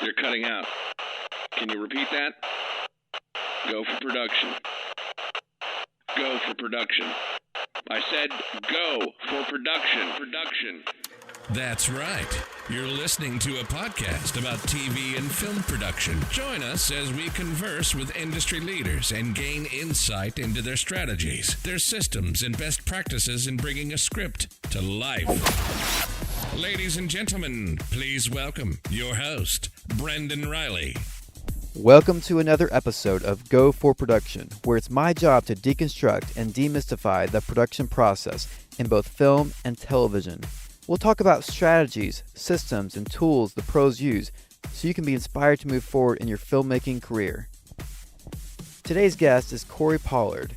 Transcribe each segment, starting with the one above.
You're cutting out. Can you repeat that? Go for production. Go for production. I said go for production. Production. That's right. You're listening to a podcast about TV and film production. Join us as we converse with industry leaders and gain insight into their strategies, their systems, and best practices in bringing a script to life. Ladies and gentlemen, please welcome your host, Brendan Riley. Welcome to another episode of Go for Production, where it's my job to deconstruct and demystify the production process in both film and television. We'll talk about strategies, systems, and tools the pros use so you can be inspired to move forward in your filmmaking career. Today's guest is Korey Pollard.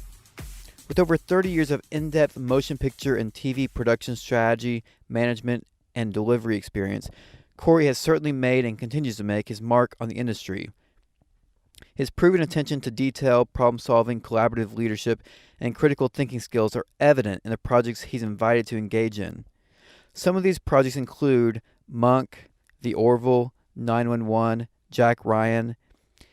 With over 30 years of in-depth motion picture and TV production strategy, management, and delivery experience, Korey has certainly made and continues to make his mark on the industry. His proven attention to detail, problem-solving, collaborative leadership, and critical thinking skills are evident in the projects he's invited to engage in. Some of these projects include Monk, The Orville, 911, Jack Ryan.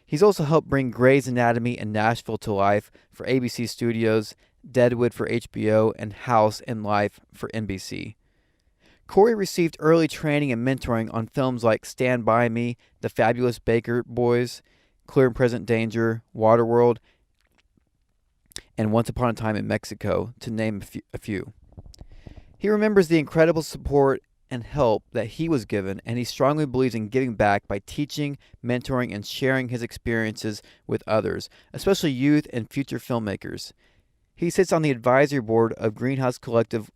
He's also helped bring Grey's Anatomy and Nashville to life for ABC Studios, Deadwood for HBO, and House and Life for NBC. Korey received early training and mentoring on films like Stand By Me, The Fabulous Baker Boys, Clear and Present Danger, Waterworld, and Once Upon a Time in Mexico, to name a few. He remembers the incredible support and help that he was given, and he strongly believes in giving back by teaching, mentoring, and sharing his experiences with others, especially youth and future filmmakers. He sits on the advisory board of Greenhouse Collective,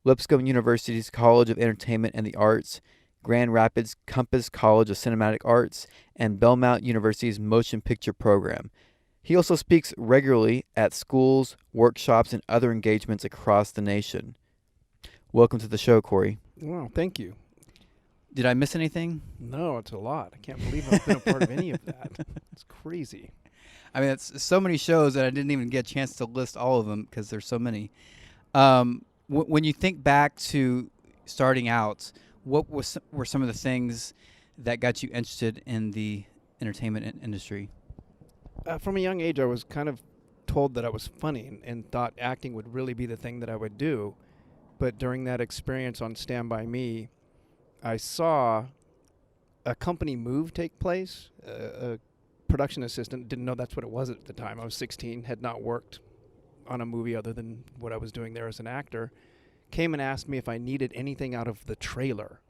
Lipscomb University's College of Entertainment and the Arts, Grand Rapids Compass College of Cinematic Arts, and Belmont University's Motion Picture Program. He also speaks regularly at schools, workshops, and other engagements across the nation. Welcome to the show, Korey. Wow, thank you. Did I miss anything? No, it's a lot. I can't believe I've been a part of any of that. It's crazy. I mean, it's so many shows that I didn't even get a chance to list all of them because there's so many. When you think back to starting out, what were some of the things that got you interested in the entertainment industry? From a young age, I was kind of told that I was funny and thought acting would really be the thing that I would do. But during that experience on Stand By Me, I saw a company move take place. A production assistant, didn't know that's what it was at the time. I was 16, had not worked on a movie other than what I was doing there as an actor, came and asked me if I needed anything out of the trailer.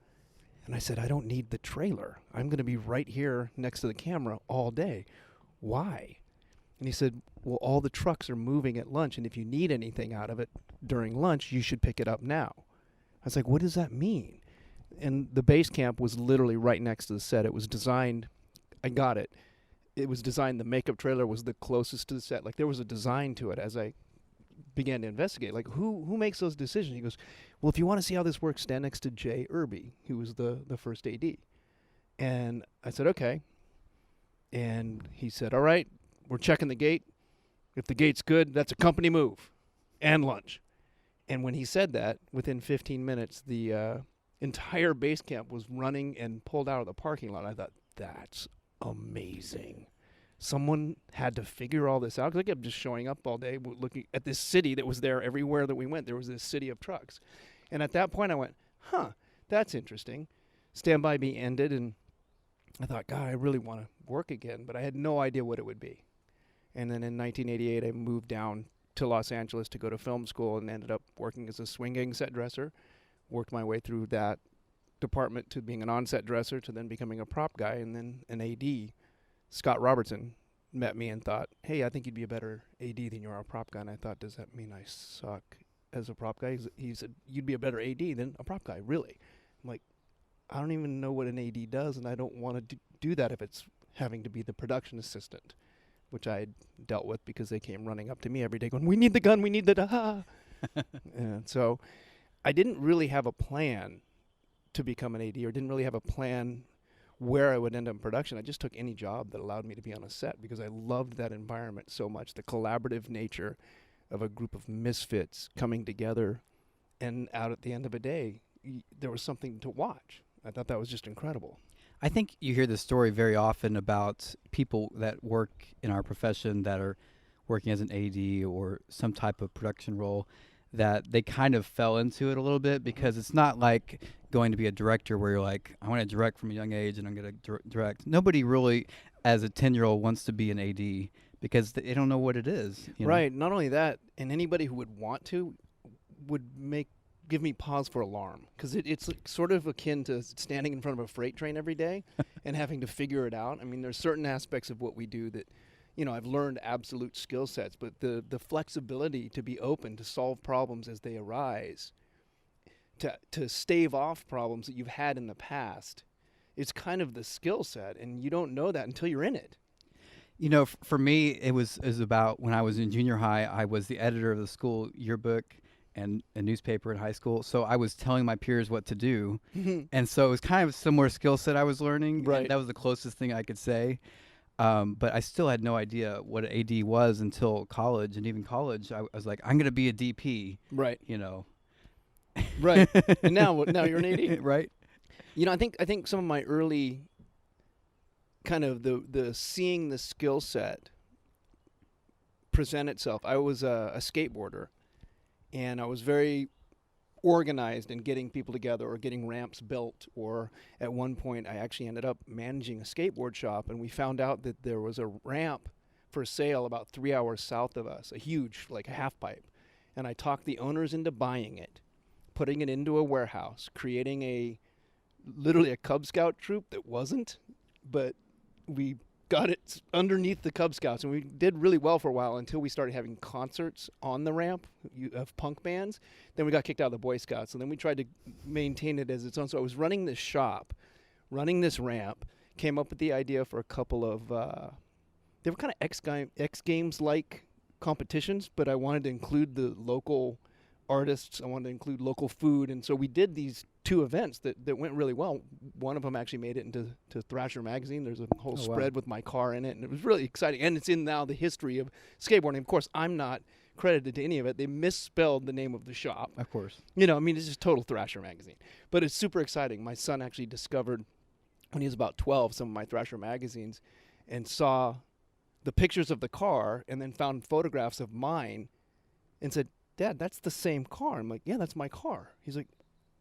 And I said, I don't need the trailer. I'm going to be right here next to the camera all day. Why? And he said, well, all the trucks are moving at lunch, and if you need anything out of it during lunch, you should pick it up now. I was like, what does that mean? And the base camp was literally right next to the set. It was designed, I got it. It was designed, the makeup trailer was the closest to the set. Like, there was a design to it as I began to investigate. Like, who makes those decisions? He goes, well, if you want to see how this works, stand next to Jay Irby, who was the first AD. And I said, okay. And he said, all right, we're checking the gate. If the gate's good, that's a company move and lunch. And when he said that, within 15 minutes, the entire base camp was running and pulled out of the parking lot. I thought, that's amazing. Someone had to figure all this out, because I kept just showing up all day looking at this city that was there everywhere that we went. There was this city of trucks. And at that point, I went, that's interesting. Stand By Me ended, and I thought, God, I really want to work again, but I had no idea what it would be. And then in 1988, I moved down to Los Angeles to go to film school and ended up working as a swinging set dresser. Worked my way through that department to being an on-set dresser to then becoming a prop guy, and then an AD. Scott Robertson met me and thought, hey, I think you'd be a better AD than you are a prop guy. And I thought, does that mean I suck as a prop guy? He said, you'd be a better AD than a prop guy, really? I'm like, I don't even know what an AD does, and I don't want to do that if it's having to be the production assistant, which I had dealt with because they came running up to me every day going, we need the gun, we need the da. And so I didn't really have a plan to become an AD, or didn't really have a plan where I would end up in production. I just took any job that allowed me to be on a set because I loved that environment so much, the collaborative nature of a group of misfits coming together, and out at the end of a day, there was something to watch. I thought that was just incredible. I think you hear this story very often about people that work in our profession that are working as an AD or some type of production role, that they kind of fell into it a little bit, because it's not like going to be a director where you're like, I want to direct from a young age and I'm going to direct. Nobody really, as a 10-year-old, wants to be an AD because they don't know what it is. Right. Not only that, and anybody who would want to would give me pause for alarm, because it's like sort of akin to standing in front of a freight train every day and having to figure it out. I mean, there's certain aspects of what we do that, I've learned absolute skill sets, but the flexibility to be open to solve problems as they arise, to stave off problems that you've had in the past, it's kind of the skill set, and you don't know that until you're in it. For me, it was about when I was in junior high. I was the editor of the school yearbook and a newspaper in high school, so I was telling my peers what to do, and so it was kind of a similar skill set I was learning. Right. That was the closest thing I could say, but I still had no idea what an AD was until college, and even college, I was like, I'm going to be a DP. Right. Right. And now you're an AD. Right. I think some of my early kind of the seeing the skill set present itself. I was a skateboarder, and I was very organized in getting people together or getting ramps built, or at one point I actually ended up managing a skateboard shop, and we found out that there was a ramp for sale about 3 hours south of us, a huge, like a half pipe, and I talked the owners into buying it, putting it into a warehouse, creating literally a Cub Scout troop that wasn't, but we got it underneath the Cub Scouts, and we did really well for a while until we started having concerts on the ramp of punk bands. Then we got kicked out of the Boy Scouts, and then we tried to maintain it as its own. So I was running this shop, running this ramp, came up with the idea for a couple of, they were kind of X Games-like competitions, but I wanted to include the local artists. I wanted to include local food, and so we did these 2 events that went really well. One of them actually made it into Thrasher magazine. There's a whole spread with my car in it, and it was really exciting. And it's in now the history of skateboarding. Of course, I'm not credited to any of it. They misspelled the name of the shop. Of course. It's just total Thrasher magazine. But it's super exciting. My son actually discovered, when he was about 12, some of my Thrasher magazines, and saw the pictures of the car, and then found photographs of mine, and said, Dad, that's the same car. I'm like, yeah, that's my car. He's like,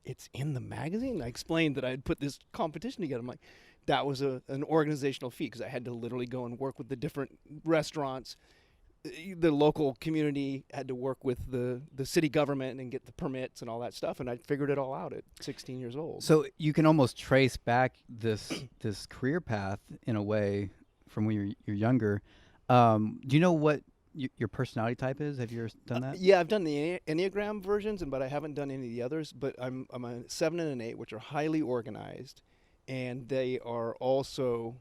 it's in the magazine? I explained that I had put this competition together. I'm like, that was an organizational feat, because I had to literally go and work with the different restaurants. The local community had to work with the city government and get the permits and all that stuff, and I figured it all out at 16 years old. So you can almost trace back this career path in a way from when you're younger. Do you know what your personality type is? Have you ever done that? Yeah, I've done the Enneagram versions, but I haven't done any of the others. But I'm a 7 and an 8, which are highly organized, and they are also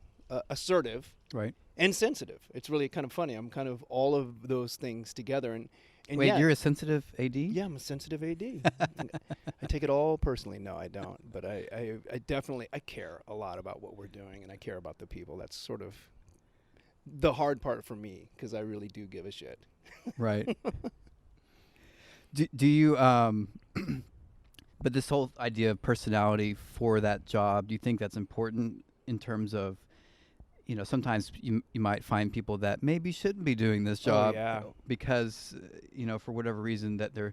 assertive, right, and sensitive. It's really kind of funny. I'm kind of all of those things together. And wait, you're a sensitive AD? Yeah, I'm a sensitive AD. I take it all personally. No, I don't. But I definitely care a lot about what we're doing, and I care about the people. That's sort of the hard part for me, because I really do give a shit. Right. Do you but this whole idea of personality for that job, do you think that's important in terms of, sometimes you might find people that maybe shouldn't be doing this job because for whatever reason that they're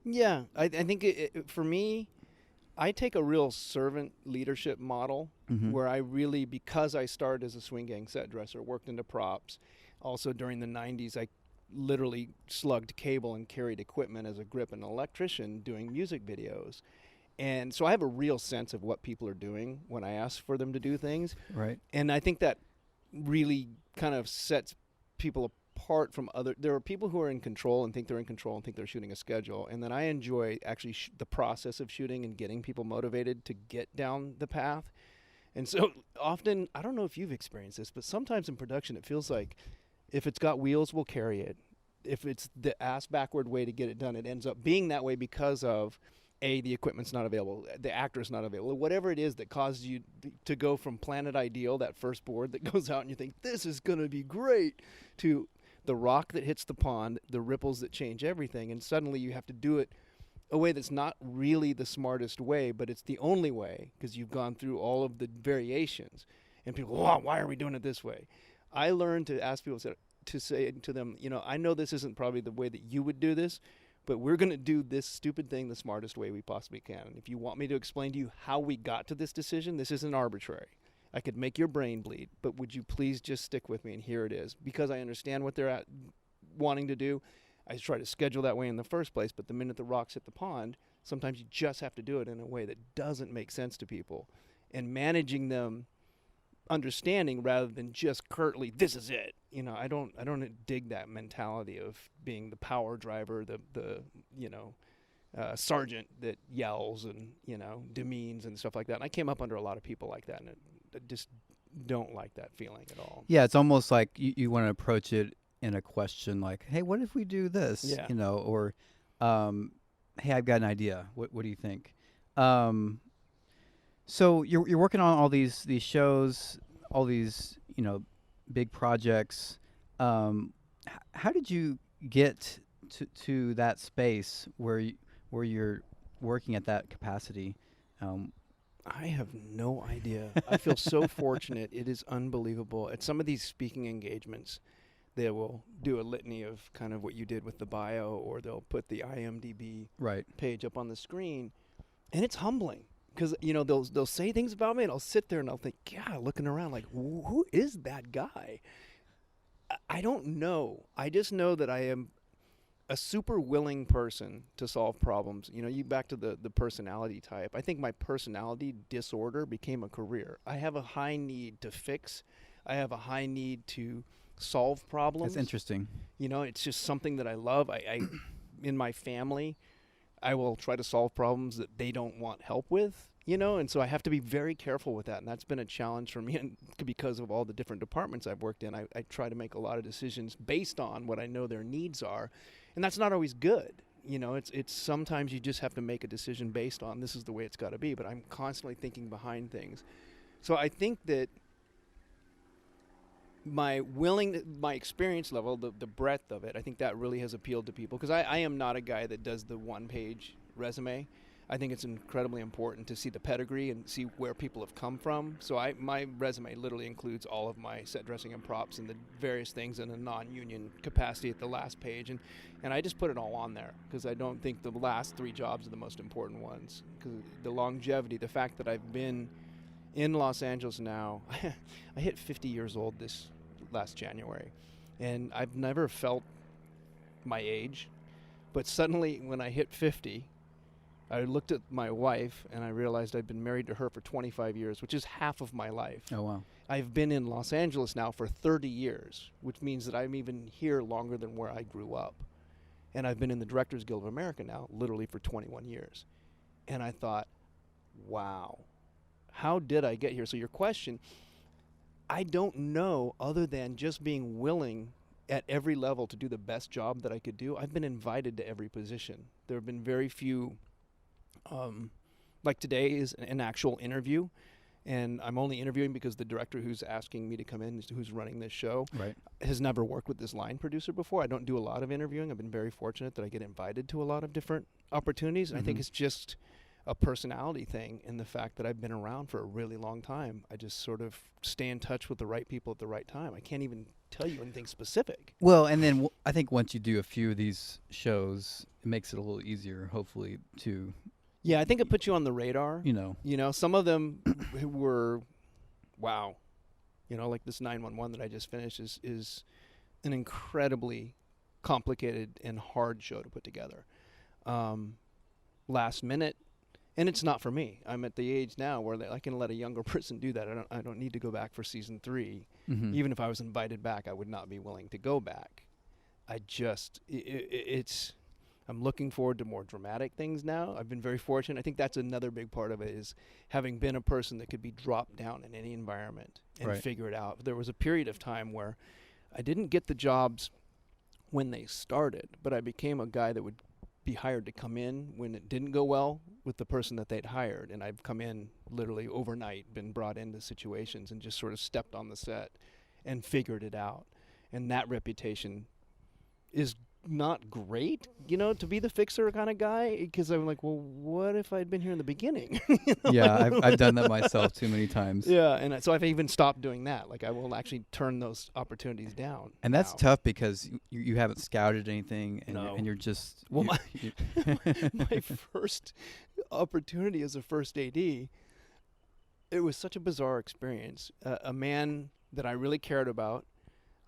yeah, I think for me, I take a real servant leadership model, where I really, because I started as a swing gang set dresser, worked into props. Also during the 90s, I literally slugged cable and carried equipment as a grip and electrician doing music videos. And so I have a real sense of what people are doing when I ask for them to do things. Right. And I think that really kind of sets people apart from other. There are people who are in control and think they're in control and think they're shooting a schedule. And then I enjoy actually the process of shooting and getting people motivated to get down the path. And so often, I don't know if you've experienced this, but sometimes in production it feels like if it's got wheels, we'll carry it. If it's the ass-backward way to get it done, it ends up being that way because of, A, the equipment's not available, the actor's not available, whatever it is that causes you to go from Planet Ideal, that first board that goes out and you think, this is going to be great, to the rock that hits the pond, the ripples that change everything, and suddenly you have to do it a way that's not really the smartest way, but it's the only way because you've gone through all of the variations. And people, oh, why are we doing it this way? I learned to ask people to say to them, I know this isn't probably the way that you would do this, but we're going to do this stupid thing the smartest way we possibly can. And if you want me to explain to you how we got to this decision, this isn't arbitrary. I could make your brain bleed, but would you please just stick with me? And here it is. Because I understand what they're wanting to do, I try to schedule that way in the first place, but the minute the rocks hit the pond, sometimes you just have to do it in a way that doesn't make sense to people. And managing them understanding rather than just curtly, this is it. I don't dig that mentality of being the power driver, the sergeant that yells and, demeans and stuff like that. And I came up under a lot of people like that, and I just don't like that feeling at all. Yeah, it's almost like you want to approach it in a question like, hey, what if we do this? Yeah. Or, hey, I've got an idea. What do you think? So you're working on all these shows, all these, big projects. How did you get to that space where you're working at that capacity? I have no idea. I feel so fortunate. It is unbelievable. At some of these speaking engagements, they will do a litany of kind of what you did with the bio, or they'll put the IMDb page up on the screen, and it's humbling because they'll say things about me, and I'll sit there and I'll think, yeah, looking around like, who is that guy? I don't know. I just know that I am a super willing person to solve problems. You back to the personality type. I think my personality disorder became a career. I have a high need to fix. I have a high need to solve problems. That's interesting. It's just something that I love. I in my family, I will try to solve problems that they don't want help with, and so I have to be very careful with that. And that's been a challenge for me, and because of all the different departments I've worked in, I try to make a lot of decisions based on what I know their needs are. And that's not always good. It's sometimes you just have to make a decision based on this is the way it's got to be, but I'm constantly thinking behind things. So I think that my experience level, the breadth of it, I think that really has appealed to people because I am not a guy that does the one-page resume. I think it's incredibly important to see the pedigree and see where people have come from. So my resume literally includes all of my set dressing and props and the various things in a non-union capacity at the last page. And I just put it all on there because I don't think the last 3 jobs are the most important ones. Because the longevity, the fact that I've been in Los Angeles now, I hit 50 years old this last January. And I've never felt my age. But suddenly when I hit 50, I looked at my wife and I realized I'd been married to her for 25 years, which is half of my life. Oh, wow. I've been in Los Angeles now for 30 years, which means that I'm even here longer than where I grew up. And I've been in the Directors Guild of America now, literally for 21 years. And I thought, wow, how did I get here? So your question, I don't know other than just being willing at every level to do the best job that I could do. I've been invited to every position. There have been very few. Like today is an actual interview, and I'm only interviewing because the director who's asking me to come in, who's running this show, has never worked with this line producer before. I don't do a lot of interviewing. I've been very fortunate that I get invited to a lot of different opportunities, and I think it's just a personality thing in the fact that I've been around for a really long time. I just sort of stay in touch with the right people at the right time. I can't even tell you anything specific. Well, and then I think once you do a few of these shows, it makes it a little easier, hopefully, to... Yeah, I think it puts you on the radar. Some of them were, wow. Like this 911 that I just finished is an incredibly complicated and hard show to put together. Last minute, and it's not for me. I'm at the age now where I can let a younger person do that. I don't need to go back for season 3. Mm-hmm. Even if I was invited back, I would not be willing to go back. I'm looking forward to more dramatic things now. I've been very fortunate. I think that's another big part of it is having been a person that could be dropped down in any environment and figure it out. There was a period of time where I didn't get the jobs when they started, but I became a guy that would be hired to come in when it didn't go well with the person that they'd hired. And I've come in literally overnight, been brought into situations and just sort of stepped on the set and figured it out. And that reputation is not great, to be the fixer kind of guy, because I'm like, well, what if I'd been here in the beginning? Yeah, I've done that myself too many times. Yeah, and so I've even stopped doing that. Like, I will actually turn those opportunities down. And that's now. tough because you haven't scouted anything, and, No. and you're just... Well, you- my first opportunity as a first AD, it was such a bizarre experience. A man that I really cared about,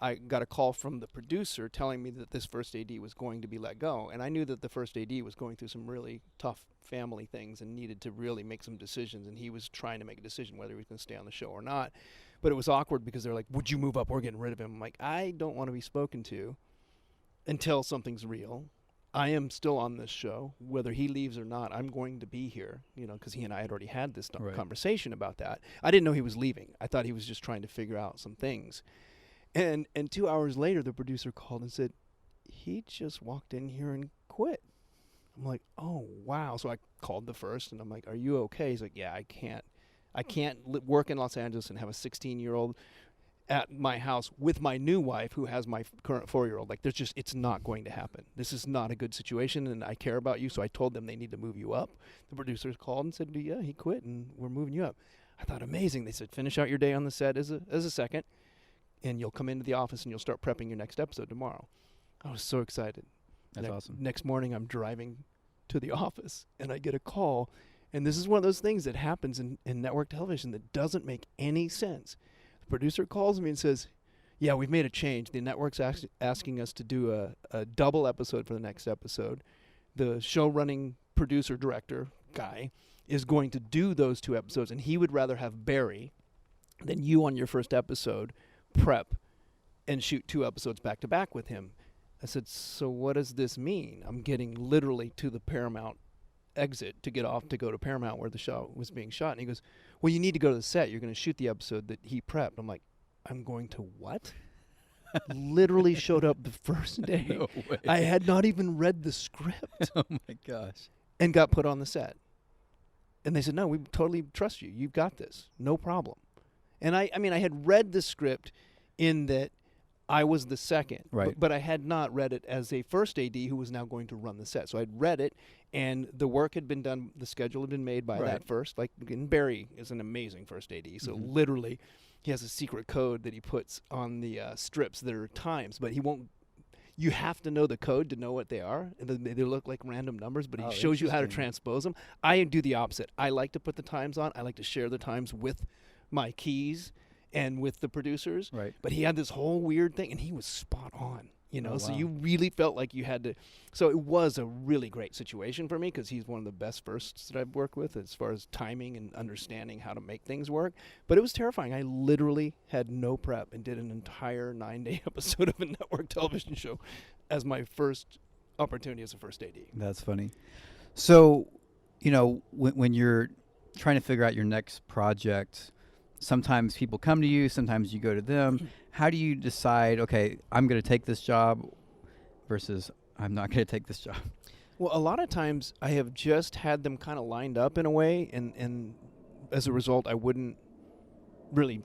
I got a call from the producer telling me that this first AD was going to be let go. And I knew that the first AD was going through some really tough family things and needed to really make some decisions. And he was trying to make a decision whether he was going to stay on the show or not. But it was awkward because they're like, would you move up? We're getting rid of him. I'm like, I don't want to be spoken to until something's real. I am still on this show. Whether he leaves or not, I'm going to be here, because he and I had already had this Right. conversation about that. I didn't know he was leaving. I thought he was just trying to figure out some things. And 2 hours later, the producer called and said, he just walked in here and quit. I'm like, oh, wow. So I called the first, and I'm like, are you okay? He's like, yeah, I can't work in Los Angeles and have a 16-year-old at my house with my new wife who has my current 4-year-old. Like, it's not going to happen. This is not a good situation, and I care about you, so I told them they need to move you up. The producers called and said, yeah, he quit, and we're moving you up. I thought, amazing. They said, finish out your day on the set as a second, and you'll come into the office and you'll start prepping your next episode tomorrow. I was so excited. That's awesome. Next morning, I'm driving to the office, and I get a call, and this is one of those things that happens in network television that doesn't make any sense. The producer calls me and says, yeah, we've made a change. The network's asking us to do a double episode for the next episode. The show-running producer, director guy is going to do those 2 episodes, and he would rather have Barry than you on your first episode prep and shoot 2 episodes back to back with him. I said, so what does this mean? I'm getting literally to the Paramount exit to get off to go to Paramount where the show was being shot. And he goes, well, you need to go to the set. You're going to shoot the episode that he prepped. I'm like, I'm going to what? Literally showed up the first day. No way. I had not even read the script. Oh my gosh. And got put on the set. And they said, no, we totally trust you. You've got this. No problem. And I mean, I had read the script in that I was the second. Right. But I had not read it as a first AD who was now going to run the set. So I'd read it, and the work had been done, the schedule had been made by that first. Like, and Barry is an amazing first AD. So literally, he has a secret code that he puts on the strips that are times, but he won't. You have to know the code to know what they are. And they look like random numbers, but he shows you how to transpose them. I do the opposite. I like to put the times on. I like to share the times with my keys and with the producers. Right. But he had this whole weird thing, and he was spot on. Oh, So wow. you really felt like you had to. So it was a really great situation for me because he's one of the best firsts that I've worked with as far as timing and understanding how to make things work. But it was terrifying. I literally had no prep and did an entire 9-day episode of a network television show as my first opportunity as a first AD. That's funny. So, when you're trying to figure out your next project, sometimes people come to you, sometimes you go to them. How do you decide, okay, I'm going to take this job versus I'm not going to take this job? Well, a lot of times I have just had them kind of lined up in a way, and as a result, I wouldn't really,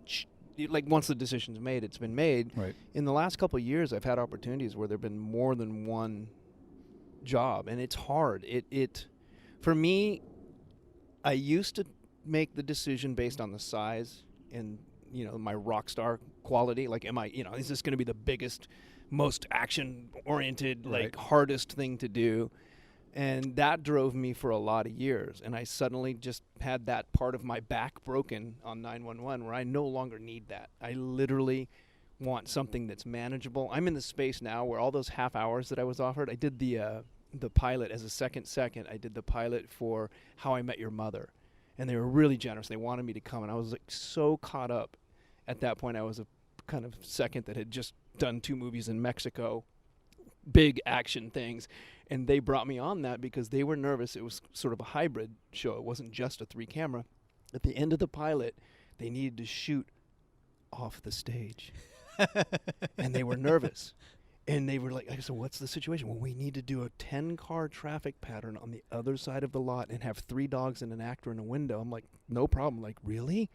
like once the decision's made, it's been made. Right. In the last couple of years, I've had opportunities where there have been more than one job, and it's hard. For me, I used to make the decision based on the size and my rock star quality. Like, am I is this going to be the biggest, most action oriented, like hardest thing to do? And that drove me for a lot of years. And I suddenly just had that part of my back broken on 911 where I no longer need that. I literally want something that's manageable. I'm in the space now where all those half hours that I was offered, I did the pilot as a second. I did the pilot for How I Met Your Mother. And they were really generous. They wanted me to come. And I was like so caught up at that point. I was a kind of second that had just done 2 movies in Mexico, big action things. And they brought me on that because they were nervous. It was sort of a hybrid show. It wasn't just a 3-camera. At the end of the pilot, they needed to shoot off the stage. And they were nervous. And they were like, so what's the situation? Well, we need to do a 10-car traffic pattern on the other side of the lot and have 3 dogs and an actor in a window. I'm like, no problem. Like, really?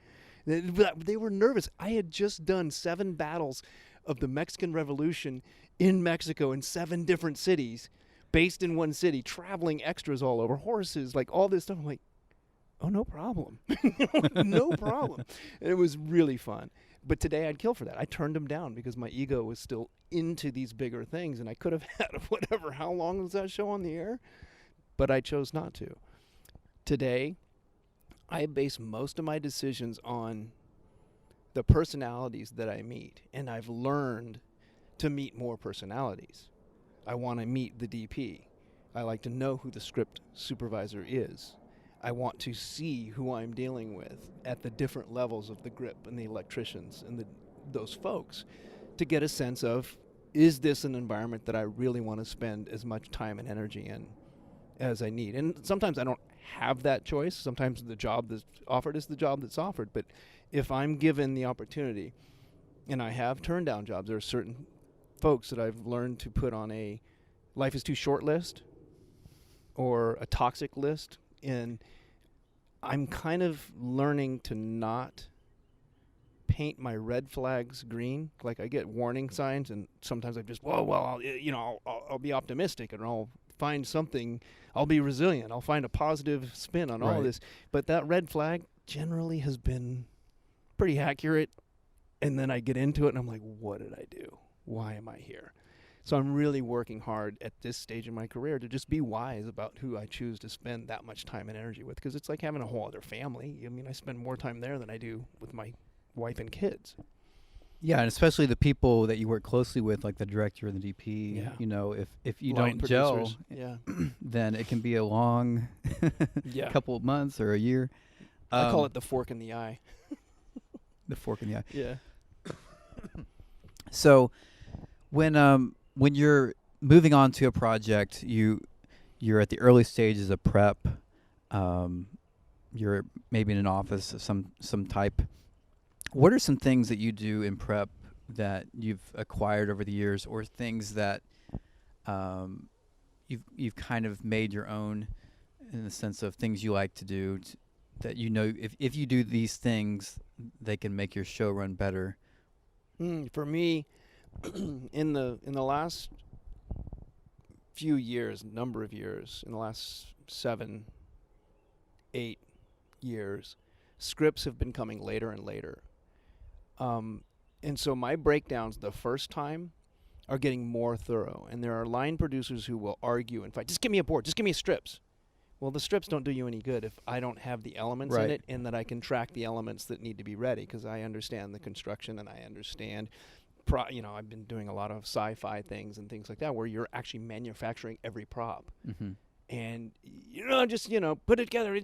They were nervous. I had just done 7 battles of the Mexican Revolution in Mexico in 7 different cities, based in one city, traveling extras all over, horses, like all this stuff. I'm like, oh, no problem. No problem. And it was really fun. But today I'd kill for that. I turned them down because my ego was still into these bigger things, and I could have had whatever. How long was that show on the air? But I chose not to. Today, I base most of my decisions on the personalities that I meet, and I've learned to meet more personalities. I want to meet the DP. I like to know who the script supervisor is. I want to see who I'm dealing with at the different levels of the grip and the electricians and those folks to get a sense of, is this an environment that I really want to spend as much time and energy in as I need? And sometimes I don't have that choice. Sometimes the job that's offered is the job that's offered. But if I'm given the opportunity, and I have turned down jobs, there are certain folks that I've learned to put on a life is too short list or a toxic list. And I'm kind of learning to not paint my red flags green. Like I get warning signs, and sometimes I just, I'll be optimistic and I'll find something. I'll be resilient. I'll find a positive spin on all of this. But that red flag generally has been pretty accurate. And then I get into it and I'm like, what did I do? Why am I here? So I'm really working hard at this stage in my career to just be wise about who I choose to spend that much time and energy with, because it's like having a whole other family. I mean, I spend more time there than I do with my wife and kids. Yeah, and especially the people that you work closely with, like the director and the DP. Yeah. You know, if you Line don't gel, producers. then it can be a long couple of months or a year. I call it the fork in the eye. The fork in the eye. Yeah. So when you're moving on to a project, you're at the early stages of prep. You're maybe in an office of some type. What are some things that you do in prep that you've acquired over the years, or things that you've kind of made your own, in the sense of things you like to do that you know if you do these things, they can make your show run better? For me, in the last few years, number of years, in the last 7, 8 years, scripts have been coming later and later. And so my breakdowns the first time are getting more thorough. And there are line producers who will argue and fight, just give me a board, just give me strips. Well, the strips don't do you any good if I don't have the elements in it, and that I can track the elements that need to be ready, because I understand the construction and I understand, I've been doing a lot of sci-fi things and things like that where you're actually manufacturing every prop. Mm-hmm. And, just, put it together.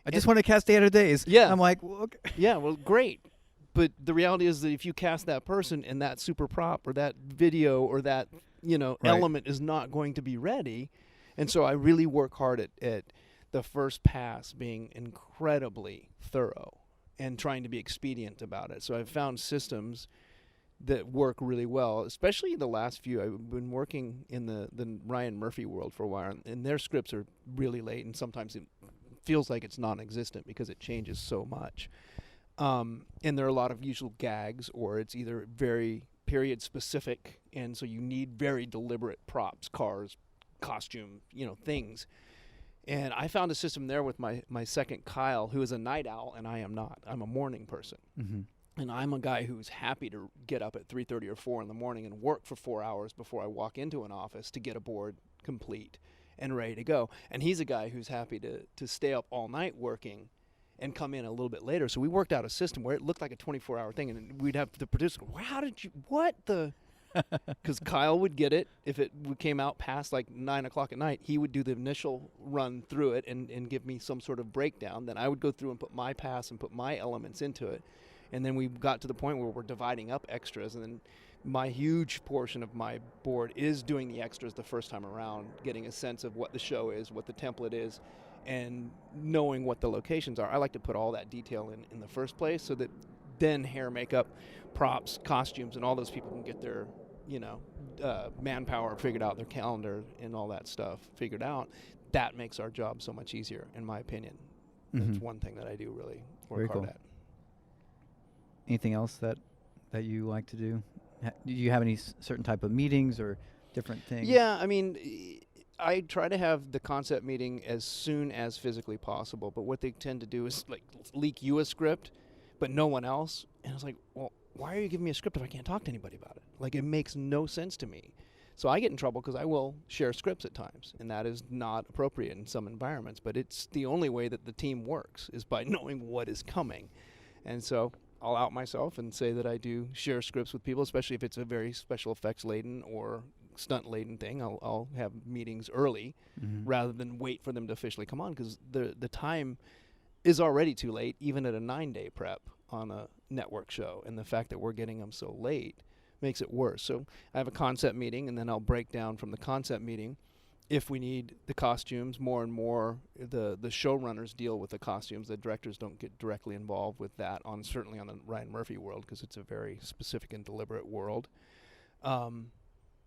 I just want to cast 800 days. Yeah. I'm like, well, okay. Yeah, well, great. But the reality is that if you cast that person and that super prop or that video or that, element is not going to be ready. And so I really work hard at the first pass being incredibly thorough and trying to be expedient about it. So I've found systems that work really well, especially the last few. I've been working in the Ryan Murphy world for a while, and their scripts are really late, and sometimes it feels like it's non-existent because it changes so much. And there are a lot of usual gags, or it's either very period specific, and so you need very deliberate props, cars, costume, things. And I found a system there with my second Kyle, who is a night owl, and I am not. I'm a morning person. Mm-hmm. And I'm a guy who's happy to get up at 3:30 or 4 in the morning and work for 4 hours before I walk into an office to get a board complete and ready to go. And he's a guy who's happy to stay up all night working and come in a little bit later. So we worked out a system where it looked like a 24-hour thing, and we'd have the producer go, how did you, what the... Because Kyle would get it. If it came out past like 9 o'clock at night, he would do the initial run through it and give me some sort of breakdown. Then I would go through and put my pass and put my elements into it. And then we got to the point where we're dividing up extras. And then my huge portion of my board is doing the extras the first time around, getting a sense of what the show is, what the template is, and knowing what the locations are. I like to put all that detail in the first place so that then hair, makeup, props, costumes, and all those people can get their, manpower figured out, their calendar and all that stuff figured out. That makes our job so much easier, in my opinion. Mm-hmm. That's one thing that I do really work Very hard cool. at. Anything else that you like to do? Do you have any certain type of meetings or different things? Yeah, I mean, I try to have the concept meeting as soon as physically possible, but what they tend to do is like leak you a script, but no one else. And I was like, well, why are you giving me a script if I can't talk to anybody about it? Like, it makes no sense to me. So I get in trouble because I will share scripts at times, and that is not appropriate in some environments. But it's the only way that the team works is by knowing what is coming. And so I'll out myself and say that I do share scripts with people, especially if it's a very special effects laden or stunt laden thing. I'll have meetings early rather than wait for them to officially come on, because the time is already too late, even at a 9-day prep on a network show. And the fact that we're getting them so late makes it worse. So I have a concept meeting, and then I'll break down from the concept meeting if we need the costumes. More and more the showrunners deal with the costumes. The directors don't get directly involved with that, certainly on the Ryan Murphy world, because it's a very specific and deliberate world. And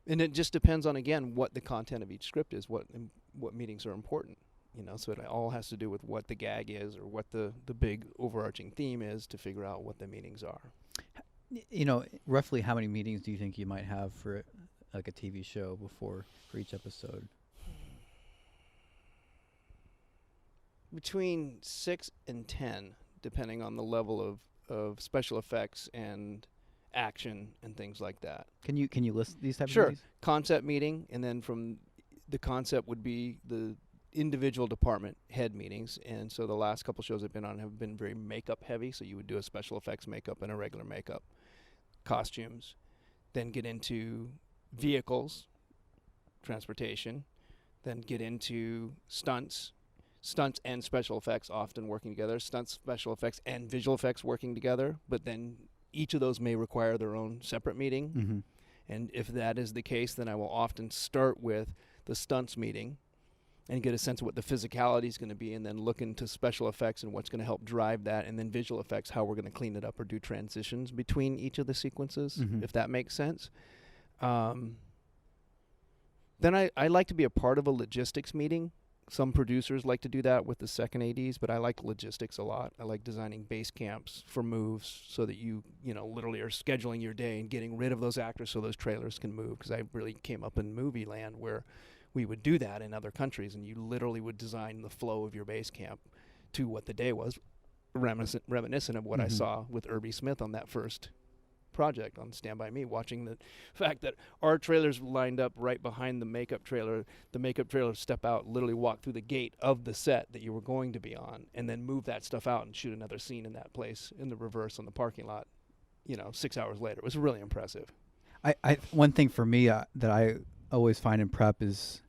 it just depends on, again, what the content of each script is, what meetings are important. So it all has to do with what the gag is or what the big overarching theme is to figure out what the meetings are. Roughly how many meetings do you think you might have for like a TV show for each episode? Between 6 and 10, depending on the level of special effects and action and things like that. Can you list these types of Sure. meetings? Concept meeting, and then from the concept would be the individual department head meetings. And so the last couple shows I've been on have been very makeup heavy, so you would do a special effects makeup and a regular makeup, costumes, then get into vehicles, transportation, then get into stunts and special effects often working together, stunts, special effects, and visual effects working together, but then each of those may require their own separate meeting. Mm-hmm. And if that is the case, then I will often start with the stunts meeting and get a sense of what the physicality is going to be, and then look into special effects and what's going to help drive that, and then visual effects, how we're going to clean it up or do transitions between each of the sequences, if that makes sense. Then I like to be a part of a logistics meeting. Some producers like to do that with the second ADs, but I like logistics a lot. I like designing base camps for moves so that you literally are scheduling your day and getting rid of those actors so those trailers can move, because I really came up in movie land where we would do that in other countries, and you literally would design the flow of your base camp to what the day was, reminiscent of what I saw with Irby Smith on that first project on Stand By Me, watching the fact that our trailers lined up right behind the makeup trailer step out, literally walk through the gate of the set that you were going to be on, and then move that stuff out and shoot another scene in that place in the reverse on the parking lot, 6 hours later. It was really impressive. One thing for me that I always find in prep is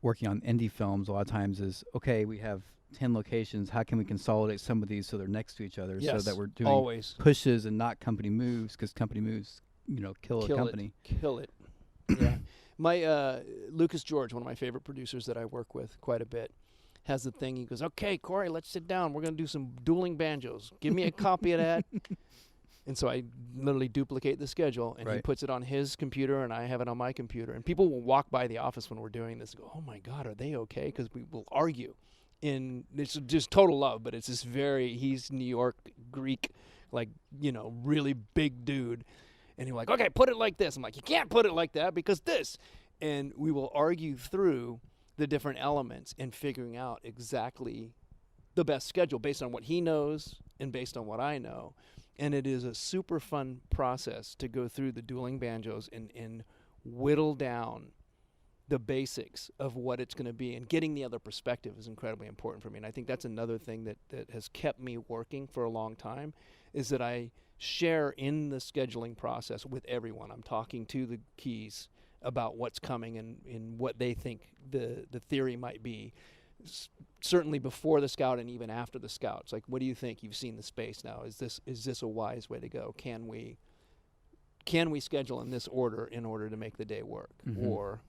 working on indie films a lot of times is, okay, we have 10 locations. How can we consolidate some of these so they're next to each other, so that we're doing pushes and not company moves, because company moves, kill a company. Kill it. Yeah. My Lucas George, one of my favorite producers that I work with quite a bit, has the thing. He goes, okay, Korey, let's sit down. We're going to do some dueling banjos. Give me a copy of that. And so I literally duplicate the schedule, and he puts it on his computer, and I have it on my computer. And people will walk by the office when we're doing this and go, oh, my God, are they okay? Because we will argue. It's just total love, but it's this he's New York Greek, really big dude. And he's like, okay, put it like this. I'm like, you can't put it like that because this. And we will argue through the different elements and figuring out exactly the best schedule based on what he knows and based on what I know. And it is a super fun process to go through the dueling banjos and whittle down the basics of what it's going to be. And getting the other perspective is incredibly important for me. And I think that's another thing that has kept me working for a long time, is that I share in the scheduling process with everyone. I'm talking to the keys about what's coming and what they think the theory might be. Certainly before the scout and even after the scout. It's like, what do you think? You've seen the space now. Is this a wise way to go? Can we schedule in this order in order to make the day work? Or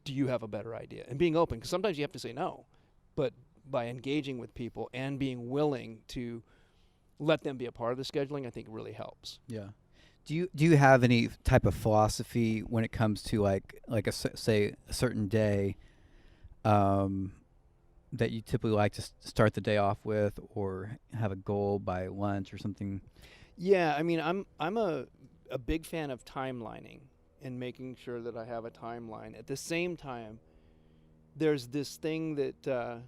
do you have a better idea? And being open, because sometimes you have to say no, but by engaging with people and being willing to let them be a part of the scheduling, I think really helps. Yeah. Do you have any type of philosophy when it comes to like say a certain day that you typically like to start the day off with, or have a goal by lunch or something? Yeah, I mean, I'm a a big fan of timelining and making sure that I have a timeline. At the same time, there's this thing that,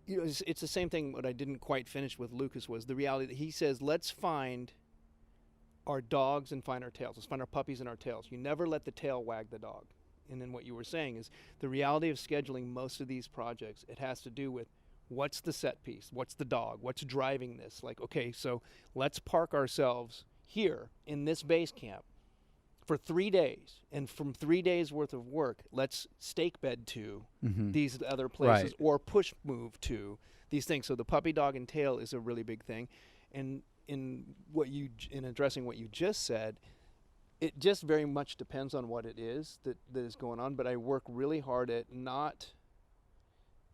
it's the same thing what I didn't quite finish with Lucas was the reality that he says, let's find our dogs and find our tails. Let's find our puppies and our tails. You never let the tail wag the dog. And then what you were saying is the reality of scheduling most of these projects, it has to do with what's the set piece, what's the dog, what's driving this. Like, okay, so let's park ourselves here in this base camp for 3 days. And from 3 days worth of work, let's stake bed to these other places or push move to these things. So the puppy, dog, and tail is a really big thing. And in addressing what you just said, it just very much depends on what it is that is going on. But I work really hard at not,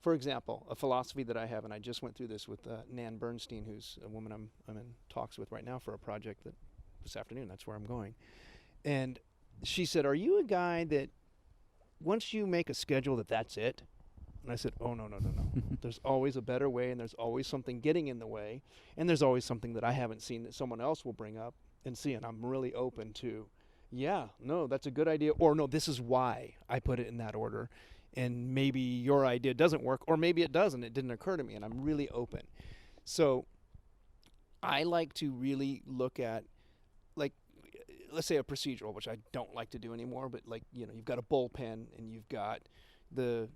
for example, a philosophy that I have, and I just went through this with Nan Bernstein, who's a woman I'm in talks with right now for a project that this afternoon, that's where I'm going. And she said, are you a guy that once you make a schedule that's it? And I said, oh, no. There's always a better way, and there's always something getting in the way, and there's always something that I haven't seen that someone else will bring up and see, and I'm really open to, yeah, no, that's a good idea, or no, this is why I put it in that order, and maybe your idea doesn't work, or maybe it doesn't, it didn't occur to me, and I'm really open. So I like to really look at, like, let's say a procedural, which I don't like to do anymore, but like, you've got a bullpen, and you've got the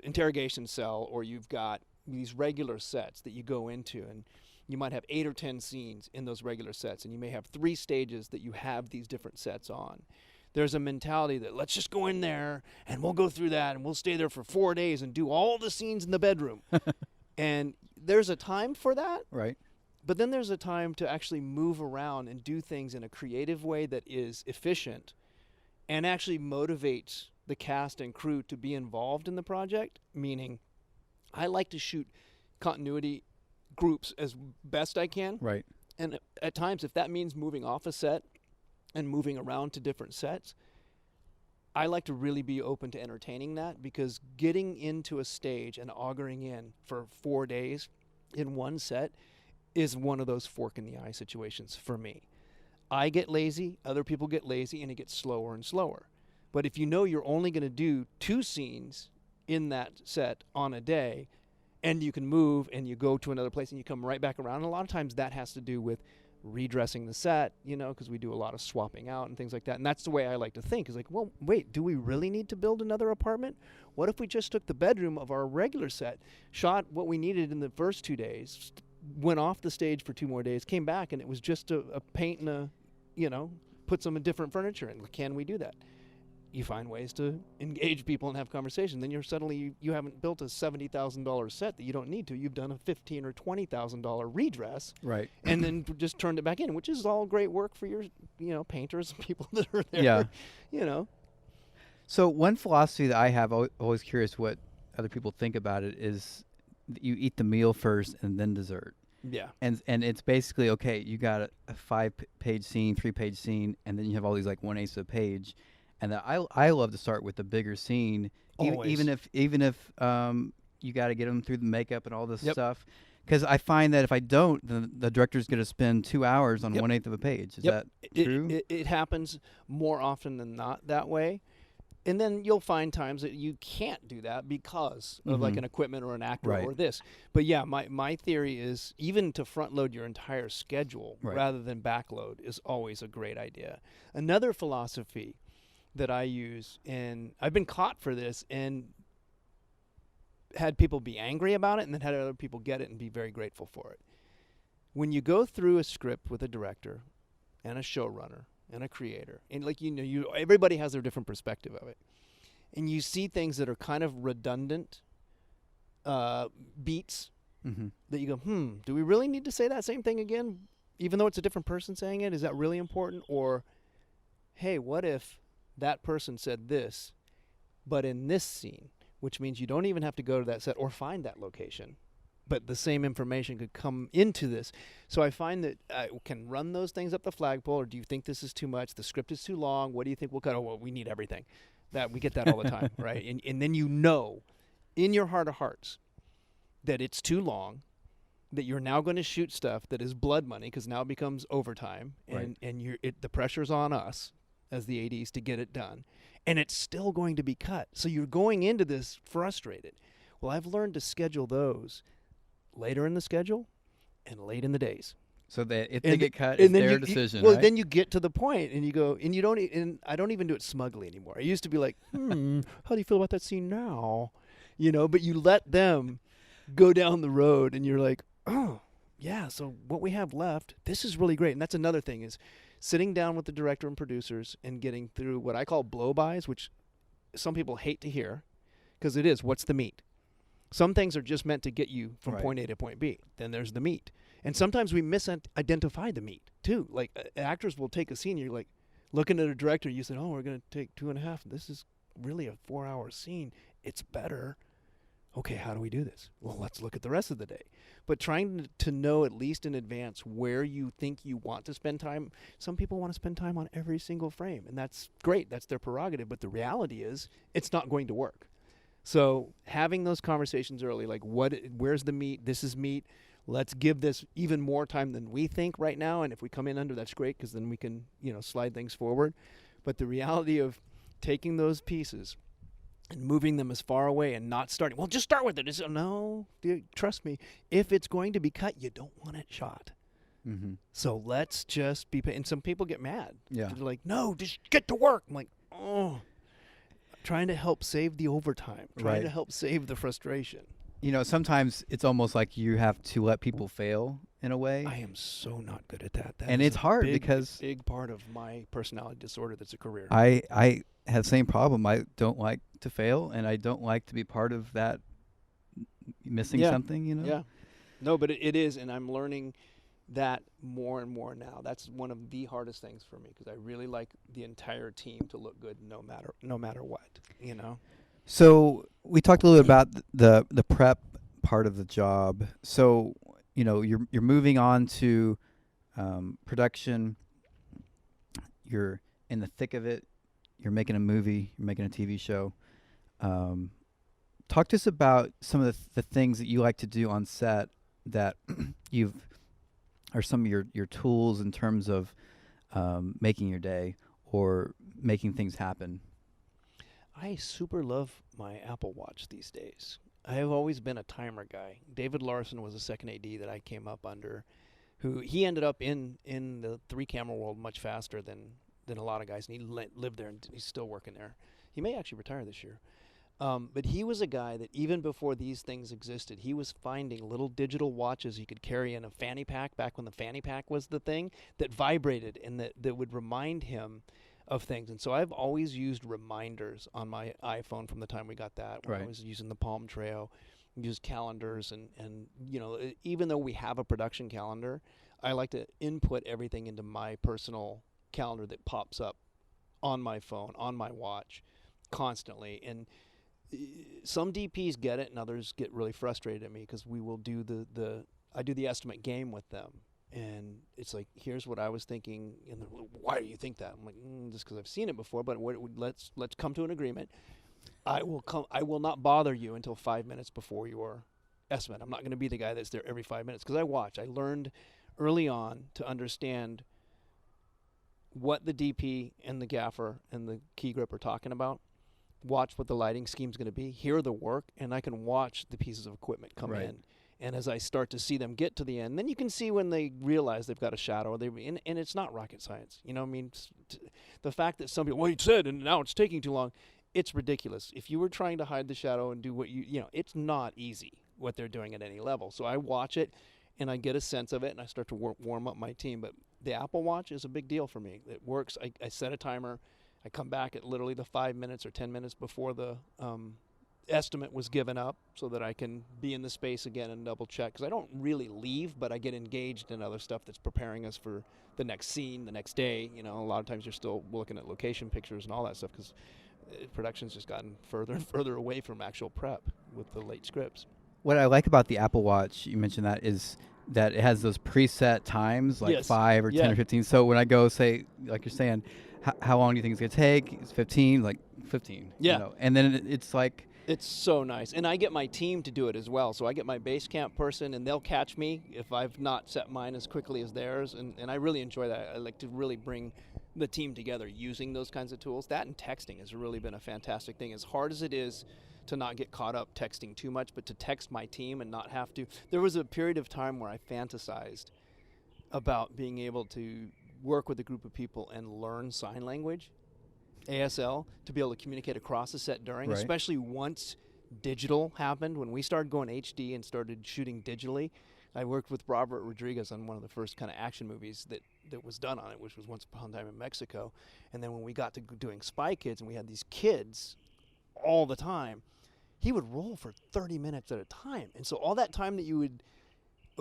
interrogation cell, or you've got these regular sets that you go into, and you might have 8 or 10 scenes in those regular sets, and you may have 3 stages that you have these different sets on. There's a mentality that let's just go in there and we'll go through that and we'll stay there for 4 days and do all the scenes in the bedroom. And there's a time for that. Right. But then there's a time to actually move around and do things in a creative way that is efficient and actually motivates the cast and crew to be involved in the project, meaning I like to shoot continuity groups as best I can. Right. And at times, if that means moving off a set and moving around to different sets, I like to really be open to entertaining that, because getting into a stage and auguring in for 4 days in one set is one of those fork in the eye situations for me. I get lazy, other people get lazy, and it gets slower and slower. But if you know you're only going to do 2 scenes in that set on a day, and you can move and you go to another place and you come right back around, and a lot of times that has to do with redressing the set, because we do a lot of swapping out and things like that. And that's the way I like to think, is like, well, wait, do we really need to build another apartment? What if we just took the bedroom of our regular set, shot what we needed in the first 2 days, went off the stage for 2 more days, came back, and it was just a paint and put some different furniture in? Can we do that? You find ways to engage people and have conversation. Then you're suddenly, you haven't built a $70,000 set that you don't need to. You've done a $15,000 or $20,000 redress, right? And then just turned it back in, which is all great work for your, painters and people that are there. Yeah. So one philosophy that I have, always curious what other people think about it, is you eat the meal first and then dessert. Yeah. And it's basically, okay, you got a 5-page scene, 3-page scene, and then you have all these like 1/8 of a page. And I love to start with the bigger scene, even if you got to get them through the makeup and all this stuff, because I find that if I don't, the director's going to spend 2 hours on 1/8 of a page. Is that true? It happens more often than not that way, and then you'll find times that you can't do that because of like an equipment or an actor or this. But yeah, my theory is even to front load your entire schedule rather than backload is always a great idea. Another philosophy that I use, and I've been caught for this and had people be angry about it, and then had other people get it and be very grateful for it. When you go through a script with a director and a showrunner and a creator, and like everybody has their different perspective of it, and you see things that are kind of redundant beats that you go, do we really need to say that same thing again, even though it's a different person saying it? Is that really important? Or, hey, what if that person said this, but in this scene, which means you don't even have to go to that set or find that location, but the same information could come into this. So I find that I can run those things up the flagpole, or do you think this is too much? The script is too long. What do you think we'll cut? Oh, well, we need everything. That we get that all the time, right? And then in your heart of hearts that it's too long, that you're now going to shoot stuff that is blood money because now it becomes overtime, and the pressure's on us as the ADs to get it done, and it's still going to be cut. So you're going into this frustrated. Well, I've learned to schedule those later in the schedule and late in the days. So that if they get cut, it's their decision. Well, right? then you get to the point and you go, and you don't. And I don't even do it smugly anymore. I used to be like, how do you feel about that scene now? But you let them go down the road, and you're like, oh, yeah, so what we have left, this is really great. And that's another thing, is sitting down with the director and producers and getting through what I call blow-bys, which some people hate to hear, because it is, what's the meat? Some things are just meant to get you from point A to point B. Then there's the meat. And sometimes we misidentify the meat, too. Like, actors will take a scene, you're like, looking at a director, you said, we're going to take 2.5. This is really a 4-hour scene. It's better. Okay, how do we do this? Well, let's look at the rest of the day. But trying to know at least in advance where you think you want to spend time. Some people want to spend time on every single frame, and that's great. That's their prerogative. But the reality is it's not going to work. So having those conversations early, like where's the meat? This is meat. Let's give this even more time than we think right now. And if we come in under, that's great, because then we can slide things forward. But the reality of taking those pieces and moving them as far away and not starting. Well, just start with it. No, trust me. If it's going to be cut, you don't want it shot. Mm-hmm. So let's just be. And some people get mad. Yeah. They're like, no, just get to work. I'm like, trying to help save the overtime. Trying to help save the frustration. Sometimes it's almost like you have to let people fail in a way. I am so not good at that. And it's hard because big part of my personality disorder that's a career. I have the same problem. I don't like to fail, and I don't like to be part of that missing something, Yeah. No, but it is, and I'm learning that more and more now. That's one of the hardest things for me, because I really like the entire team to look good no matter what, So we talked a little bit about the prep part of the job. So, you're moving on to production. You're in the thick of it. You're making a movie. You're making a TV show. Talk to us about some of the things that you like to do on set that are some of your tools in terms of making your day or making things happen. I super love my Apple Watch these days. I have always been a timer guy. David Larson was a second AD that I came up under, who he ended up in the 3-camera world much faster than a lot of guys, and he lived there, and he's still working there. He may actually retire this year. But he was a guy that even before these things existed, he was finding little digital watches he could carry in a fanny pack, back when the fanny pack was the thing, that vibrated and that would remind him of things. And so I've always used reminders on my iPhone from the time we got that. When I was using the Palm Treo, used calendars, and even though we have a production calendar, I like to input everything into my personal calendar that pops up on my phone, on my watch, constantly. And some DPs get it, and others get really frustrated at me, because we will do I do the estimate game with them, and it's like, here's what I was thinking, and why do you think that? I'm like, just because I've seen it before. But let's come to an agreement. I will not bother you until 5 minutes before your estimate. I'm not going to be the guy that's there every 5 minutes, because I learned early on to understand what the DP and the gaffer and the key grip are talking about, watch what the lighting scheme's going to be, hear the work, and I can watch the pieces of equipment come in. And as I start to see them get to the end, then you can see when they realize they've got a shadow. And it's not rocket science. The fact that some people, well, you said, and now it's taking too long, it's ridiculous. If you were trying to hide the shadow and do what it's not easy what they're doing at any level. So I watch it, and I get a sense of it, and I start to warm up my team. But the Apple Watch is a big deal for me. It works. I set a timer. I come back at literally the 5 minutes or 10 minutes before the estimate was given up, so that I can be in the space again and double check. Because I don't really leave, but I get engaged in other stuff that's preparing us for the next scene, the next day. A lot of times you're still looking at location pictures and all that stuff, because production's just gotten further and further away from actual prep with the late scripts. What I like about the Apple Watch, you mentioned that, is that it has those preset times, like 5 or 10 or 15. So when I go, say, like you're saying, how long do you think it's going to take? It's 15, like 15. Yeah. And then it's like, It's so nice. And I get my team to do it as well. So I get my base camp person, and they'll catch me if I've not set mine as quickly as theirs. And I really enjoy that. I like to really bring the team together using those kinds of tools. That and texting has really been a fantastic thing. As hard as it is to not get caught up texting too much, but to text my team and not have to. There was a period of time where I fantasized about being able to work with a group of people and learn sign language. ASL, to be able to communicate across the set during, Right. especially once digital happened. When we started going HD and started shooting digitally, I worked with Robert Rodriguez on one of the first kind of action movies that was done on it, which was Once Upon a Time in Mexico. And then when we got to doing Spy Kids and we had these kids all the time, he would roll for 30 minutes at a time. And so all that time that you would,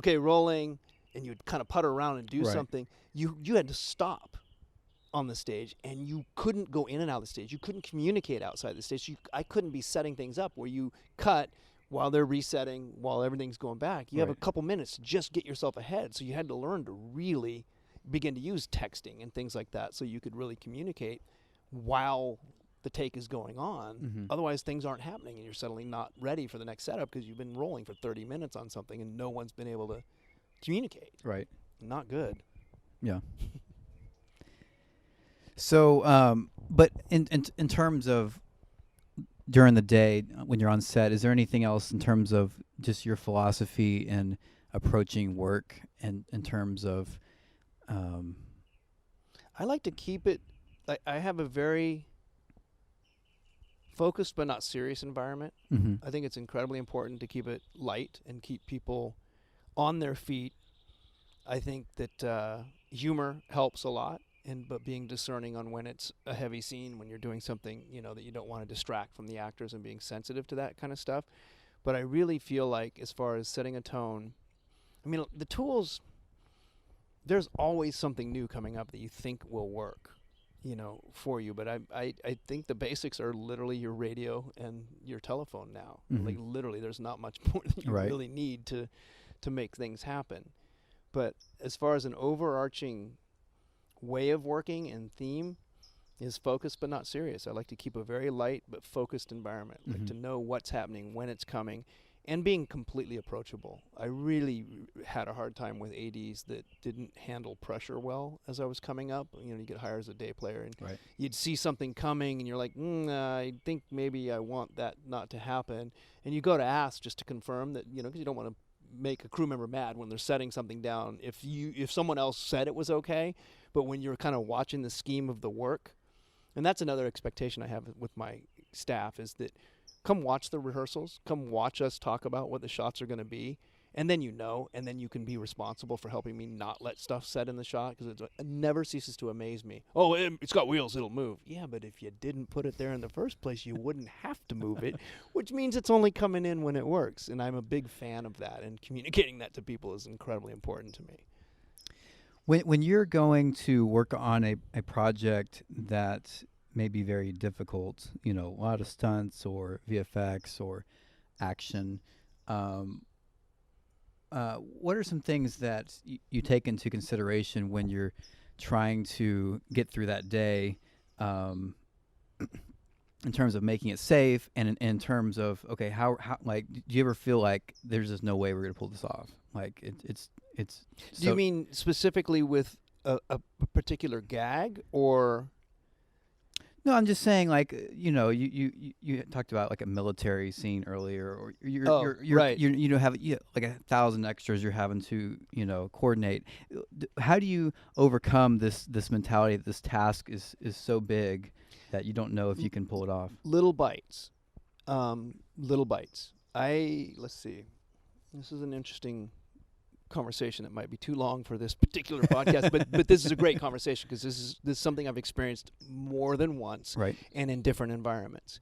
rolling, and you would kind of putter around and do Right. something, you had to stop on the stage, and you couldn't go in and out of the stage. You couldn't communicate outside the stage. I couldn't be setting things up where you cut while they're resetting, while everything's going back. You have a Right. couple minutes to just get yourself ahead. So you had to learn to really begin to use texting and things like that so you could really communicate while the take is going on. Mhm. Otherwise, things aren't happening, and you're suddenly not ready for the next setup because you've been rolling for 30 minutes on something and no one's been able to communicate. Right. Not good. Yeah. So, but in terms of during the day when you're on set, is there anything else in terms of just your philosophy in approaching work, and in terms of, I like to keep it. I have a very focused but not serious environment. mhm. I think it's incredibly important to keep it light and keep people on their feet. I think that humor helps a lot, but being discerning on when it's a heavy scene, when you're doing something that you don't want to distract from the actors, and being sensitive to that kind of stuff. But I really feel like, as far as setting a tone, I mean, the tools, there's always something new coming up that you think will work, for you. But I think the basics are literally your radio and your telephone now. Mhm. Like, literally, there's not much more that you Right. really need to make things happen. But as far as an overarching way of working and theme is focused but not serious. I like to keep a very light but focused environment, like Mhm. to know what's happening, when it's coming, and being completely approachable. I really had a hard time with ADs that didn't handle pressure well as I was coming up. You get hired as a day player, and Right. you'd see something coming, and you're like, I think maybe I want that not to happen. And you go to ask just to confirm that, because you don't want to make a crew member mad when they're setting something down. If someone else said it was okay, but when you're kind of watching the scheme of the work, and that's another expectation I have with my staff, is that come watch the rehearsals, come watch us talk about what the shots are going to be, and then and then you can be responsible for helping me not let stuff set in the shot, because it never ceases to amaze me. Oh, it's got wheels, it'll move. Yeah, but if you didn't put it there in the first place, you wouldn't have to move it, which means it's only coming in when it works. And I'm a big fan of that, and communicating that to people is incredibly important to me. When you're going to work on a project that may be very difficult, a lot of stunts or VFX or action, what are some things that you take into consideration when you're trying to get through that day, in terms of making it safe, and in terms of, okay, how like, do you ever feel like there's just no way we're gonna pull this off? Like it's. Do you mean specifically with a particular gag, or? No, I'm just saying, like, you talked about like a military scene earlier, or you're right. have like 1,000 extras you're having to coordinate. How do you overcome this mentality that this task is so big that you don't know if you can pull it off? Little bites. Let's see. This is an interesting conversation that might be too long for this particular podcast, but this is a great conversation, because this is something I've experienced more than once, Right. and in different environments.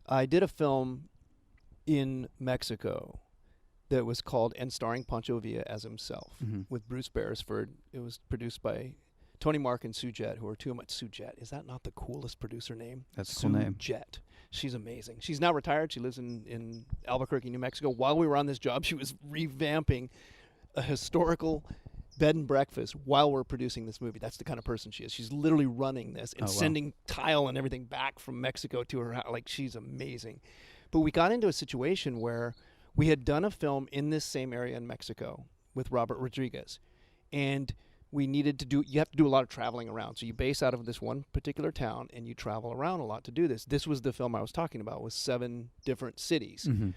I did a film in Mexico that was called And Starring Pancho Villa as himself, Mhm. with Bruce Beresford. It was produced by Tony Mark and Sue Jett, who are two of my... Sue Jett, is that not the coolest producer name? That's a cool name. Sue Jett. She's amazing. She's now retired. She lives in Albuquerque, New Mexico. While we were on this job, she was revamping a historical bed and breakfast while we're producing this movie. That's the kind of person she is. She's literally running this and Oh, wow. sending tile and everything back from Mexico to her house. Like, she's amazing. But we got into a situation where we had done a film in this same area in Mexico with Robert Rodriguez. And we needed to you have to do a lot of traveling around. So you base out of this one particular town and you travel around a lot to do this. This was the film I was talking about, with 7 different cities. Mm-hmm.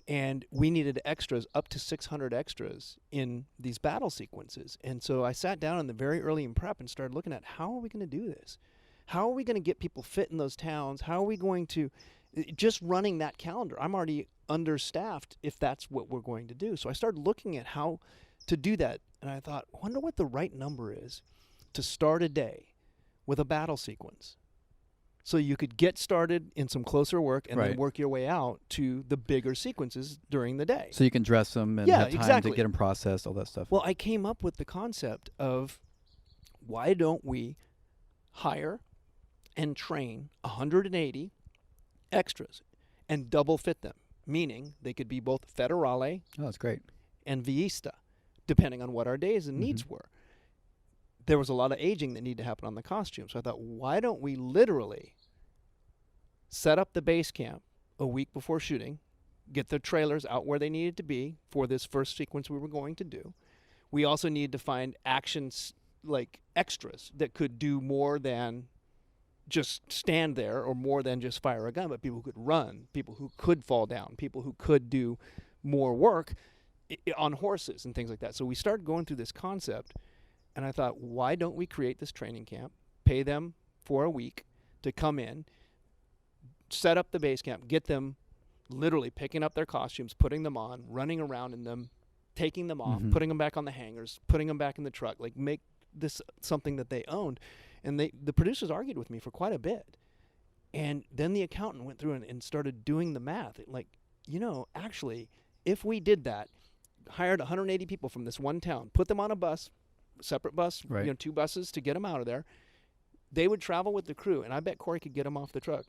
And we needed extras, up to 600 extras in these battle sequences. And so I sat down in the very early in prep and started looking at, how are we going to do this? How are we going to get people fit in those towns? How are we going to, just running that calendar, I'm already understaffed if that's what we're going to do. So I started looking at how to do that. And I thought, I wonder what the right number is to start a day with a battle sequence. So you could get started in some closer work and then work your way out to the bigger sequences during the day. So you can dress them and have time to get them processed, all that stuff. Well, I came up with the concept of, why don't we hire and train 180 extras and double fit them, meaning they could be both federale that's great. and vista, depending on what our days and needs were. There was a lot of aging that needed to happen on the costume. So I thought, why don't we literally set up the base camp a week before shooting, get the trailers out where they needed to be for this first sequence we were going to do. We also needed to find actions like extras that could do more than just stand there, or more than just fire a gun, but people who could run, people who could fall down, people who could do more work on horses and things like that. So we started going through this concept, and I thought, why don't we create this training camp, pay them for a week to come in, set up the base camp, get them literally picking up their costumes, putting them on, running around in them, taking them off, putting them back on the hangers, putting them back in the truck, like make this something that they owned. And the producers argued with me for quite a bit. And then the accountant went through and started doing the math. Like, actually, if we did that, hired 180 people from this one town, put them on a bus, separate bus, 2 buses to get them out of there, they would travel with the crew. And I bet Korey could get them off the truck,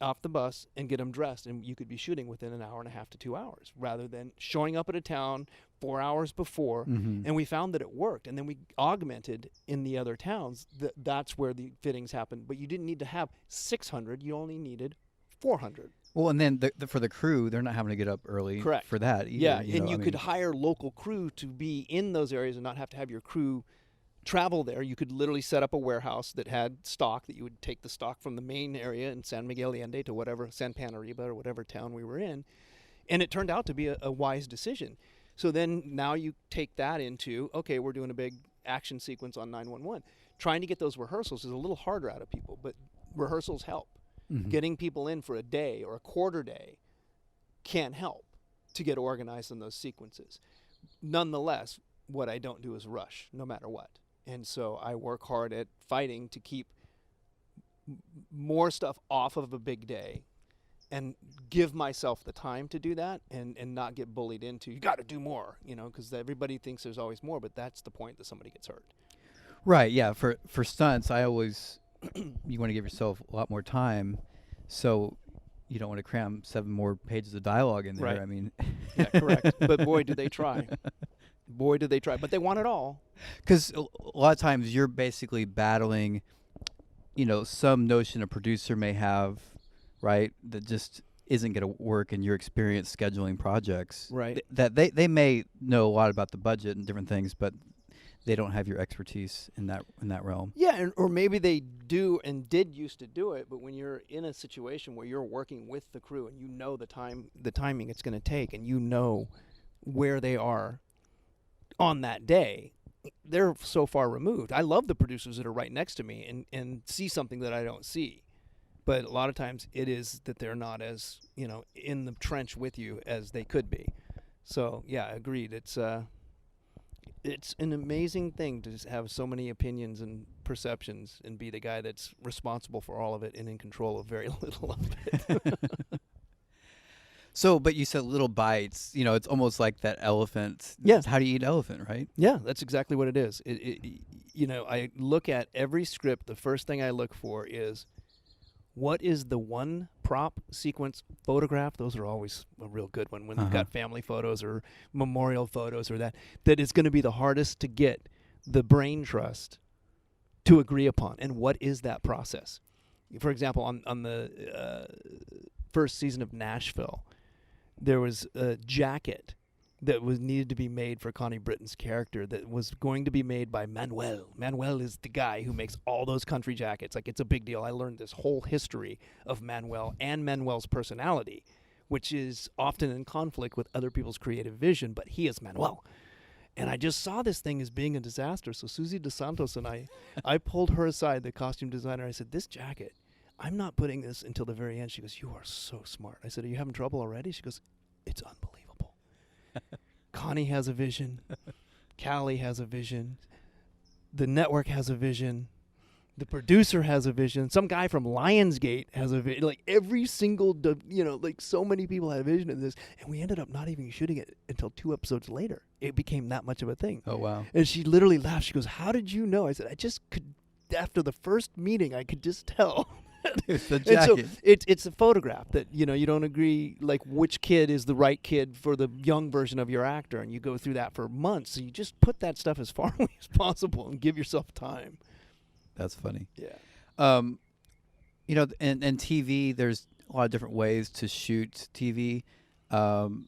off the bus, and get them dressed. And you could be shooting within an hour and a half to 2 hours, rather than showing up at a town 4 hours before. And we found that it worked. And then we augmented in the other towns. That's where the fittings happened. But you didn't need to have 600. You only needed 400. Well, and then for the crew, they're not having to get up early for that either. Yeah, and you could hire local crew to be in those areas and not have to have your crew travel there. You could literally set up a warehouse that had stock, that you would take the stock from the main area in San Miguel Allende to whatever, San Panariba or whatever town we were in. And it turned out to be a wise decision. So then now you take that into, okay, we're doing a big action sequence on 911. Trying to get those rehearsals is a little harder out of people, but rehearsals help. Getting people in for a day or a quarter day can help to get organized in those sequences. Nonetheless, what I don't do is rush, no matter what. And so I work hard at fighting to keep more stuff off of a big day and give myself the time to do that, and not get bullied into, you got to do more, because everybody thinks there's always more, but that's the point that somebody gets hurt. Right, yeah. For stunts, I always, you want to give yourself a lot more time, so you don't want to cram 7 more pages of dialogue in there. Right. I mean, yeah, correct. But boy, do they try. Boy, do they try. But they want it all. Because a lot of times you're basically battling, some notion a producer may have, right, that just isn't going to work in your experience scheduling projects. Right. That they may know a lot about the budget and different things, but they don't have your expertise in that realm. Yeah, or maybe they do and did used to do it, but when you're in a situation where you're working with the crew and you know the timing it's going to take, and you know where they are on that day, they're so far removed. I love the producers that are right next to me and see something that I don't see. But a lot of times it is that they're not as, in the trench with you as they could be. So, yeah, agreed. It's an amazing thing to just have so many opinions and perceptions and be the guy that's responsible for all of it and in control of very little of it. So, but you said little bites. It's almost like that elephant. Yeah. How do you eat elephant, right? Yeah, that's exactly what it is. I look at every script. The first thing I look for is, what is the one prop sequence photograph? Those are always a real good one when you've got family photos or memorial photos or that is going to be the hardest to get the brain trust to agree upon. And what is that process? For example, on the first season of Nashville, there was a jacket that was needed to be made for Connie Britton's character that was going to be made by Manuel. Manuel is the guy who makes all those country jackets. Like, it's a big deal. I learned this whole history of Manuel and Manuel's personality, which is often in conflict with other people's creative vision, but he is Manuel. And I just saw this thing as being a disaster. So Susie DeSantos and I pulled her aside, the costume designer. I said, this jacket, I'm not putting this until the very end. She goes, you are so smart. I said, are you having trouble already? She goes, it's unbelievable. Connie has a vision. Callie has a vision. The network has a vision. The producer has a vision. Some guy from Lionsgate has a vision. Like, every single, like, so many people had a vision of this. And we ended up not even shooting it until 2 episodes later. It became that much of a thing. Oh, wow. And she literally laughed. She goes, how did you know? I said, I just could, after the first meeting, I could just tell. It's the jacket. So it's a photograph that, you don't agree, like, which kid is the right kid for the young version of your actor, and you go through that for months. So you just put that stuff as far away as possible and give yourself time. That's funny. Yeah. And TV, there's a lot of different ways to shoot TV. Can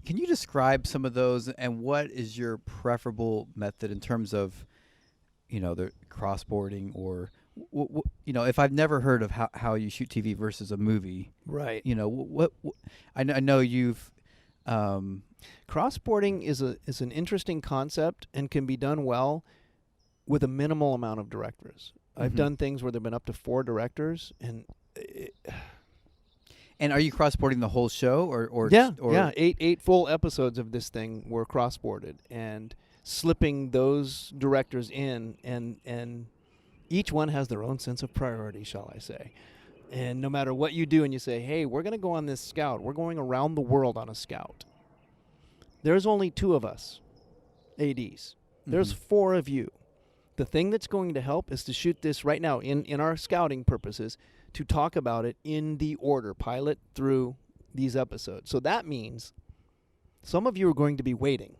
you describe some of those, and what is your preferable method in terms of, the crossboarding or if I've never heard of how you shoot TV versus a movie, right? What I know you've crossboarding is an interesting concept and can be done well with a minimal amount of directors. I've done things where there've been up to 4 directors, and are you crossboarding the whole show or yeah, 8 full episodes of this thing were crossboarded, and slipping those directors in, and each one has their own sense of priority, shall I say. And no matter what you do and you say, hey, we're going to go on this scout. We're going around the world on a scout. There's only 2 of us, ADs. There's 4 of you. The thing that's going to help is to shoot this right now in our scouting purposes, to talk about it in the order, pilot through these episodes. So that means some of you are going to be waiting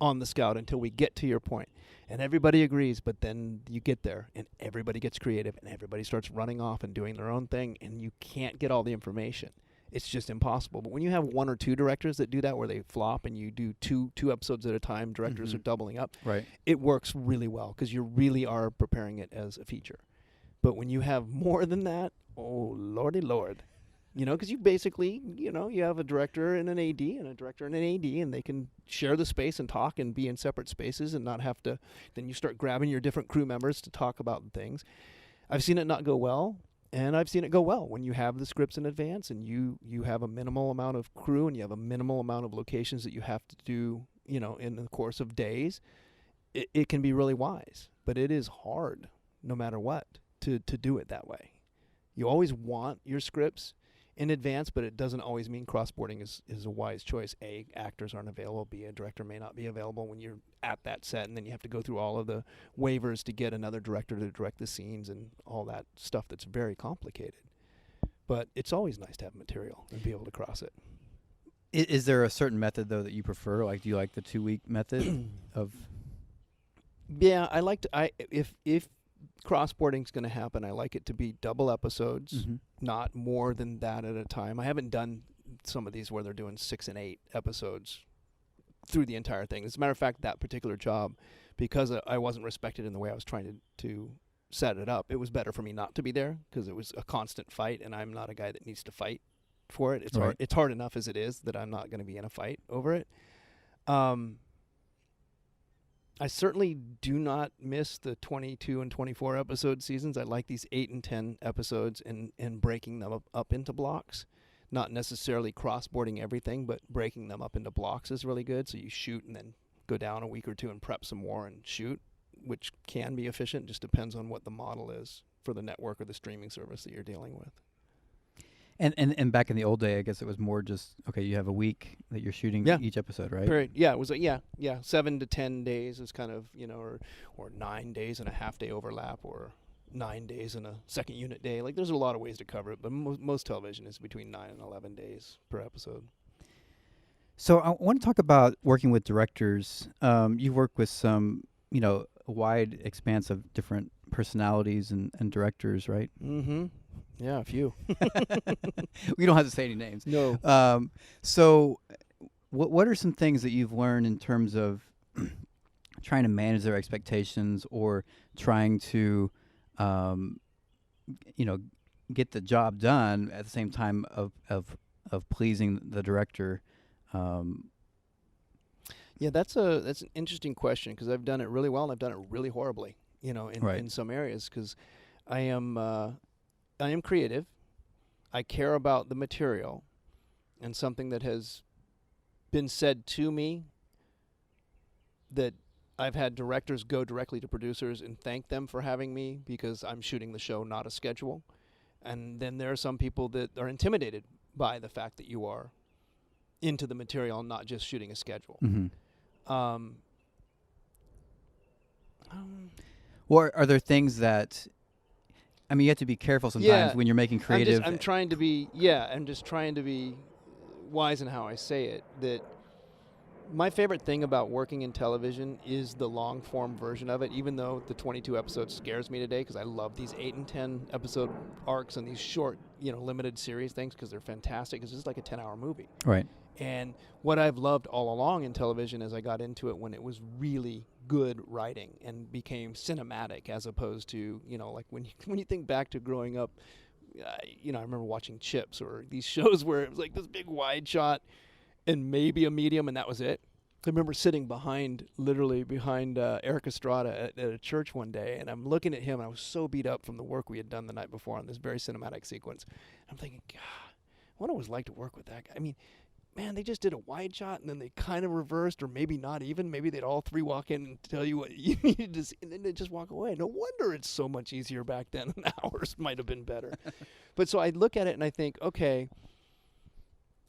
on the scout until we get to your point. And everybody agrees, but then you get there, and everybody gets creative, and everybody starts running off and doing their own thing, and you can't get all the information. It's just impossible. But when you have 1 or 2 directors that do that, where they flop and you do two episodes at a time, directors are doubling up, right? It works really well because you really are preparing it as a feature. But when you have more than that, oh, lordy lord. Because you basically, you have a director and an AD and a director and an AD, and they can share the space and talk and be in separate spaces and not have to, then you start grabbing your different crew members to talk about things. I've seen it not go well, and I've seen it go well when you have the scripts in advance and you have a minimal amount of crew and you have a minimal amount of locations that you have to do, in the course of days. It can be really wise, but it is hard no matter what to do it that way. You always want your scripts in advance, but it doesn't always mean crossboarding is a wise choice. A, actors aren't available. B, a director may not be available when you're at that set, and then you have to go through all of the waivers to get another director to direct the scenes and all that stuff that's very complicated. But it's always nice to have material and be able to cross it. Is there a certain method, though, that you prefer? Like, do you like the 2-week method of? Yeah, I like to. If crossboarding's going to happen, I like it to be double episodes, not more than that at a time. I haven't done some of these where they're doing 6 and 8 episodes through the entire thing. As a matter of fact, that particular job, because I wasn't respected in the way I was trying to set it up, it was better for me not to be there because it was a constant fight, and I'm not a guy that needs to fight for it. It's hard. It's hard enough as it is that I'm not going to be in a fight over it. I certainly do not miss the 22 and 24 episode seasons. I like these 8 and 10 episodes and breaking them up into blocks. Not necessarily crossboarding everything, but breaking them up into blocks is really good. So you shoot and then go down a week or 2 and prep some more and shoot, which can be efficient. Just depends on what the model is for the network or the streaming service that you're dealing with. And back in the old day, I guess it was more just, okay, you have a week that you're shooting each episode, right? Period. Yeah, it was 7 to 10 days is kind of, or 9 days and a half day overlap, or 9 days and a second unit day. Like, there's a lot of ways to cover it, but most television is between 9 and 11 days per episode. So I want to talk about working with directors. You work with some, a wide expanse of different personalities and directors, right? Mm-hmm. Yeah, a few. We don't have to say any names. No. So, what are some things that you've learned in terms of trying to manage their expectations or trying to, get the job done at the same time of pleasing the director? Yeah, that's an interesting question because I've done it really well and I've done it really horribly, Right. in some areas because I am creative. I care about the material, and something that has been said to me that I've had directors go directly to producers and thank them for having me because I'm shooting the show, not a schedule. And then there are some people that are intimidated by the fact that you are into the material and not just shooting a schedule. Mm-hmm. Or are there things that, you have to be careful sometimes when you're making creative. I'm just trying to be wise in how I say it. That my favorite thing about working in television is the long form version of it, even though the 22 episodes scares me today because I love these 8 and 10 episode arcs and these short, limited series things because they're fantastic. It's just like a 10-hour movie. Right. And what I've loved all along in television is I got into it when it was really good writing and became cinematic as opposed to, like when you think back to growing up, I remember watching Chips or these shows where it was like this big wide shot and maybe a medium and that was it. I remember sitting literally behind Eric Estrada at a church one day, and I'm looking at him, and I was so beat up from the work we had done the night before on this very cinematic sequence. I'm thinking, God, what it was like to work with that guy. I mean, man, they just did a wide shot, and then they kind of reversed, or maybe not even. Maybe they'd all three walk in and tell you what you needed to see, and then they'd just walk away. No wonder it's so much easier back then, and hours might have been better. But so I look at it, and I think, okay,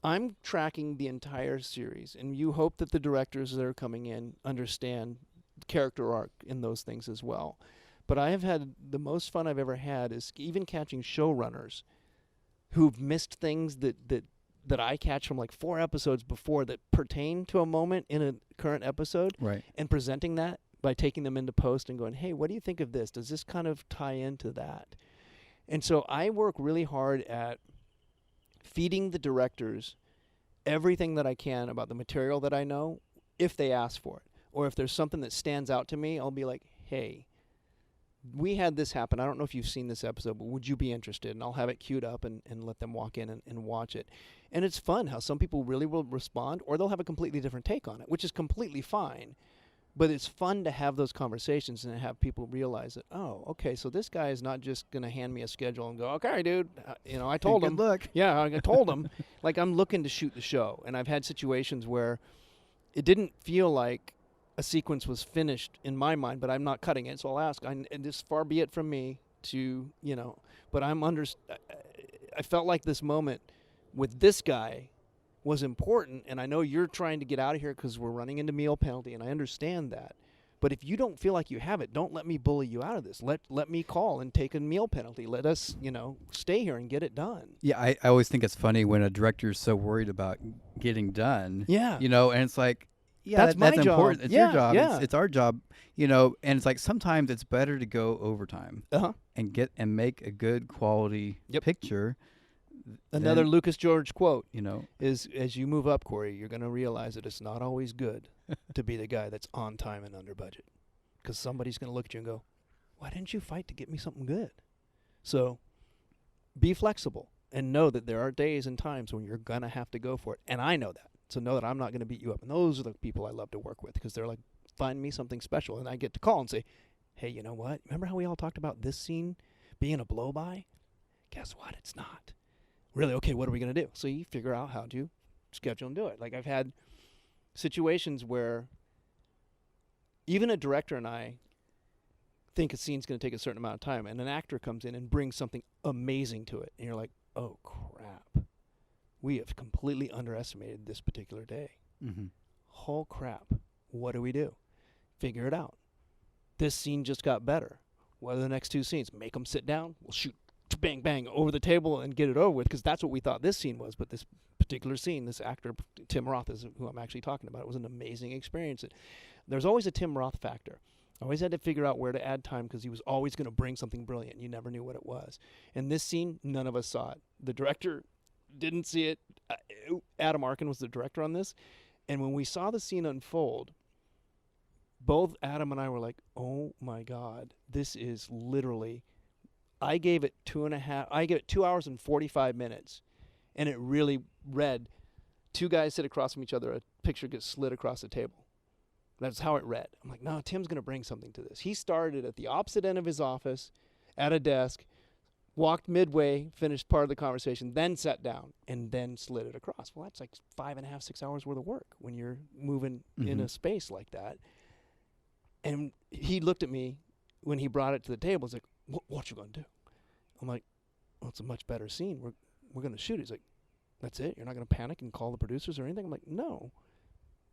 I'm tracking the entire series, and you hope that the directors that are coming in understand the character arc in those things as well. But I have had the most fun I've ever had is even catching showrunners who've missed things that I catch from like 4 episodes before that pertain to a moment in a current episode, Right. and presenting that by taking them into post and going, hey, what do you think of this? Does this kind of tie into that? And so I work really hard at feeding the directors everything that I can about the material that I know if they ask for it. Or if there's something that stands out to me, I'll be like, hey, we had this happen. I don't know if you've seen this episode, but would you be interested? And I'll have it queued up and let them walk in and watch it. And it's fun how some people really will respond, or they'll have a completely different take on it, which is completely fine. But it's fun to have those conversations and have people realize that, oh, okay, so this guy is not just going to hand me a schedule and go, okay, dude, I told him. Good luck. Yeah, I told him. Like, I'm looking to shoot the show. And I've had situations where it didn't feel like a sequence was finished in my mind, but I'm not cutting it. So I'll ask, and this far be it from me to, but I felt like this moment with this guy was important, and I know you're trying to get out of here because we're running into meal penalty, and I understand that. But if you don't feel like you have it, don't let me bully you out of this. Let me call and take a meal penalty. Let us, stay here and get it done. Yeah, I always think it's funny when a director is so worried about getting done. Yeah. And it's like, yeah, That's my job. important. It's Yeah, your job. yeah. It's our job. And it's like sometimes it's better to go overtime and make a good quality picture. Another Lucas George quote, You know, is as you move up, Korey, you're going to realize that it's not always good to be the guy that's on time and under budget. Because somebody's going to look at you and go, why didn't you fight to get me something good? So be flexible and know that there are days and times when you're going to have to go for it. And I know that. So know that I'm not going to beat you up. And those are the people I love to work with because they're like, find me something special. And I get to call and say, hey, you know what? Remember how we all talked about this scene being a blow-by? Guess what? It's not. Really? Okay, what are we going to do? So you figure out how to schedule and do it. Like I've had situations where even a director and I think a scene's going to take a certain amount of time, and an actor comes in and brings something amazing to it. And you're like, oh, crap. We have completely underestimated this particular day. mm-hmm. Oh, crap. What do we do? Figure it out. This scene just got better. What are the next 2 scenes? Make them sit down. We'll shoot bang, bang over the table and get it over with because that's what we thought this scene was. But this particular scene, this actor, Tim Roth, is who I'm actually talking about. It was an amazing experience. There's always a Tim Roth factor. Always had to figure out where to add time because he was always going to bring something brilliant. You never knew what it was. And this scene, none of us saw it. The director didn't see it. Adam Arkin was the director on this. And when we saw the scene unfold, both Adam and I were like, oh my God, this is literally, I gave it 2 hours and 45 minutes. And it really read, two guys sit across from each other, a picture gets slid across the table. That's how it read. I'm like, no, Tim's going to bring something to this. He started at the opposite end of his office at a desk, walked midway, finished part of the conversation, then sat down, and then slid it across. Well, that's like 5.5, 6 hours worth of work when you're moving in a space like that. And he looked at me when he brought it to the table. He's like, what you going to do? I'm like, well, it's a much better scene. We're going to shoot it. He's like, that's it? You're not going to panic and call the producers or anything? I'm like, no,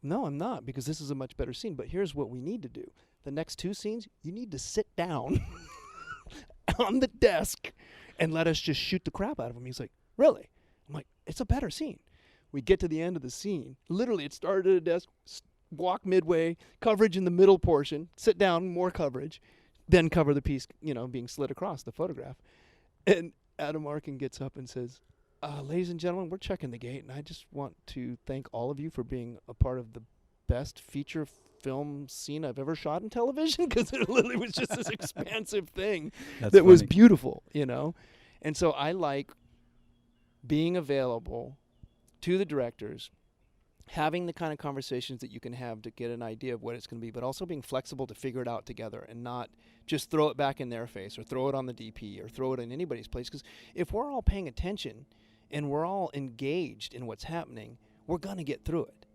I'm not, because this is a much better scene. But here's what we need to do. The next two scenes, you need to sit down on the desk and let us just shoot the crap out of him. He's like, really? I'm like, it's a better scene. We get to the end of the scene. Literally, it started at a desk, walk midway, coverage in the middle portion, sit down, more coverage, then cover the piece, being slid across the photograph. And Adam Arkin gets up and says, ladies and gentlemen, we're checking the gate, and I just want to thank all of you for being a part of the best feature film scene I've ever shot in television, because it literally was just this expansive thing that was beautiful, And so I like being available to the directors, having the kind of conversations that you can have to get an idea of what it's going to be, but also being flexible to figure it out together and not just throw it back in their face or throw it on the DP or throw it in anybody's place. Because if we're all paying attention and we're all engaged in what's happening, we're going to get through it.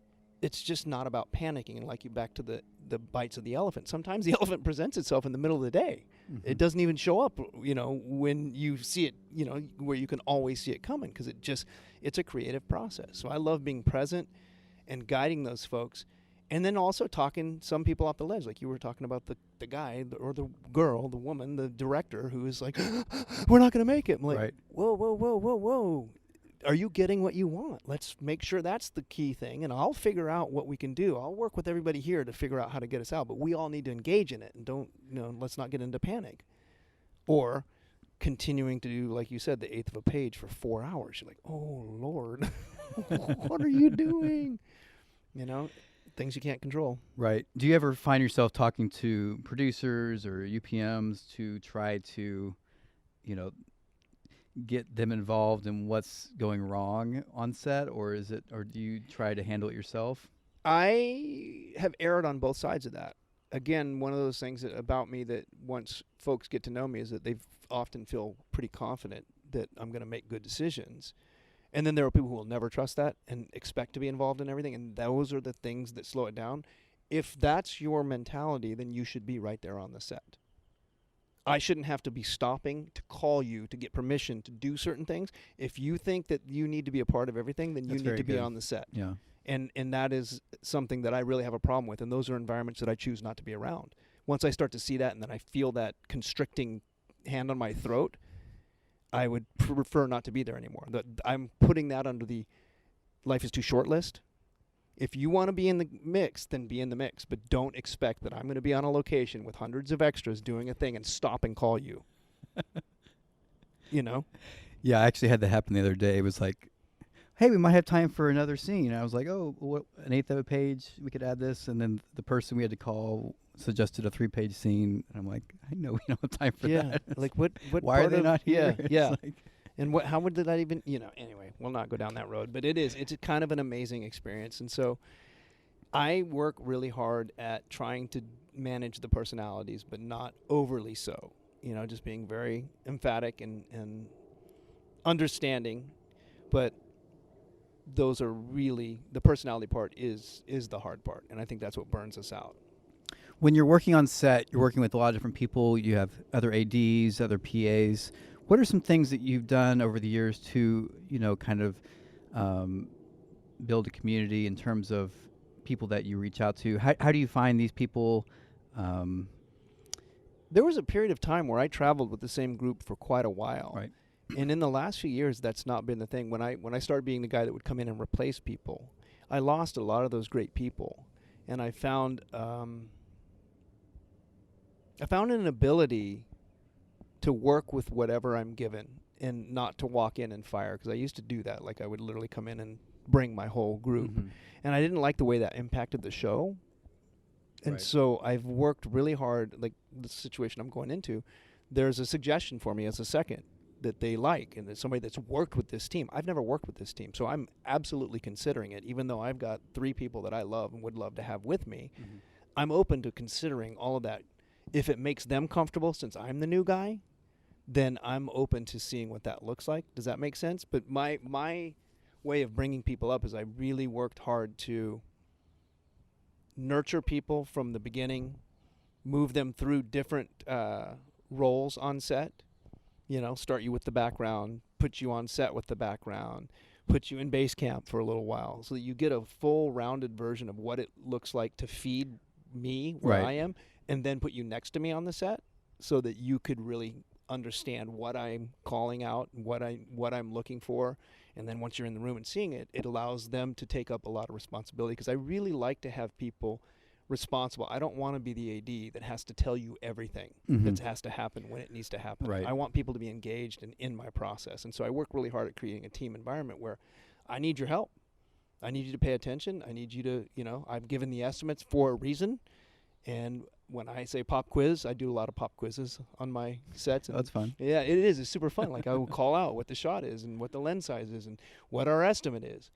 It's just not about panicking. And like you back to the bites of the elephant. Sometimes the elephant presents itself in the middle of the day. Mm-hmm. It doesn't even show up, when you see it, where you can always see it coming, because it's a creative process. So I love being present and guiding those folks, and then also talking some people off the ledge, like you were talking about the guy or the girl, the woman, the director who is like, we're not going to make it. I'm like, right. Whoa. Are you getting what you want? Let's make sure that's the key thing, and I'll figure out what we can do. I'll work with everybody here to figure out how to get us out, but we all need to engage in it, and let's not get into panic. Or continuing to do, like you said, the eighth of a page for 4 hours. You're like, oh, Lord, what are you doing? Things you can't control. Right. Do you ever find yourself talking to producers or UPMs to try to, get them involved in what's going wrong on set, or do you try to handle it yourself? I have erred on both sides of that. Again, one of those things about me that once folks get to know me is that they often feel pretty confident that I'm going to make good decisions. And then there are people who will never trust that and expect to be involved in everything, and those are the things that slow it down. If that's your mentality, then you should be right there on the set. I shouldn't have to be stopping to call you to get permission to do certain things. If you think that you need to be a part of everything, then you need to be on the set. Yeah. And that is something that I really have a problem with, and those are environments that I choose not to be around. Once I start to see that and then I feel that constricting hand on my throat, I would prefer not to be there anymore. I'm putting that under the life is too short list. If you want to be in the mix, then be in the mix. But don't expect that I'm going to be on a location with hundreds of extras doing a thing and stop and call you. Yeah, I actually had that happen the other day. It was like, hey, we might have time for another scene. And I was like, an eighth of a page, we could add this. And then the person we had to call suggested a 3-page scene. And I'm like, I know we don't have time for that. Like what why are they not here? Yeah. And how would that even, anyway, we'll not go down that road. But it's kind of an amazing experience. And so I work really hard at trying to manage the personalities, but not overly so. Just being very emphatic and understanding. But those are really, the personality part is the hard part. And I think that's what burns us out. When you're working on set, you're working with a lot of different people. You have other ADs, other PAs. What are some things that you've done over the years to, kind of build a community in terms of people that you reach out to? How do you find these people? There was a period of time where I traveled with the same group for quite a while. Right. And in the last few years, that's not been the thing. When I started being the guy that would come in and replace people, I lost a lot of those great people. And I found I found an ability to work with whatever I'm given and not to walk in and fire, because I used to do that. Like I would literally come in and bring my whole group, and I didn't like the way that impacted the show. And Right. so I've worked really hard, like the situation I'm going into, there's a suggestion for me as a second that they like, and it's somebody that's worked with this team. I've never worked with this team, so I'm absolutely considering it, even though I've got 3 people that I love and would love to have with me. I'm open to considering all of that. If it makes them comfortable, since I'm the new guy, then I'm open to seeing what that looks like. Does that make sense? But my way of bringing people up is I really worked hard to nurture people from the beginning, move them through different roles on set. You know, start you with the background, put you on set with the background, put you in base camp for a little while, so that you get a full rounded version of what it looks like to feed me where I am, and then put you next to me on the set so that you could really understand what I'm calling out, what I'm looking for. And then once you're in the room and seeing it, it allows them to take up a lot of responsibility, because I really like to have people responsible. I don't want to be the AD that has to tell you everything that has to happen when it needs to happen. Right. I want people to be engaged in my process. And so I work really hard at creating a team environment where I need your help. I need you to pay attention. I need you to, I've given the estimates for a reason. And when I say pop quiz, I do a lot of pop quizzes on my sets. And That's fun. yeah, it is. It's super fun. Like I will call out what the shot is and what the lens size is and what our estimate is.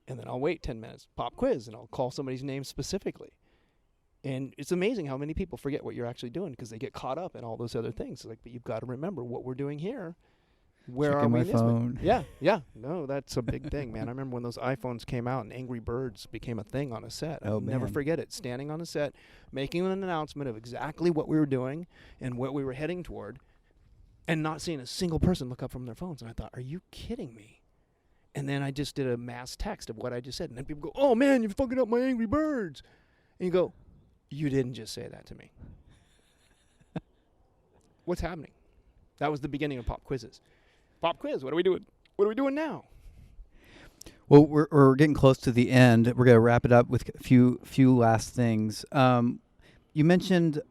And then I'll wait 10 minutes, pop quiz, and I'll call somebody's name specifically. And it's amazing how many people forget what you're actually doing because they get caught up in all those other things. It's like, but you've got to remember what we're doing here. Where Checking are we my in this one? phone. Yeah. No, that's a big thing, man. I remember when those iPhones came out and Angry Birds became a thing on a set. Oh, I'll never man. forget it. Standing on a set, making an announcement of exactly what we were doing and what we were heading toward, and not seeing a single person look up from their phones. And I thought, are you kidding me? And then I just did a mass text of what I just said. And then people go, oh, man, you're fucking up my Angry Birds. And you go, you didn't just say that to me. What's happening? That was the beginning of pop quizzes. Pop quiz, what are we doing? What are we doing now? Well, we're getting close to the end. We're going to wrap it up with a few last things. You mentioned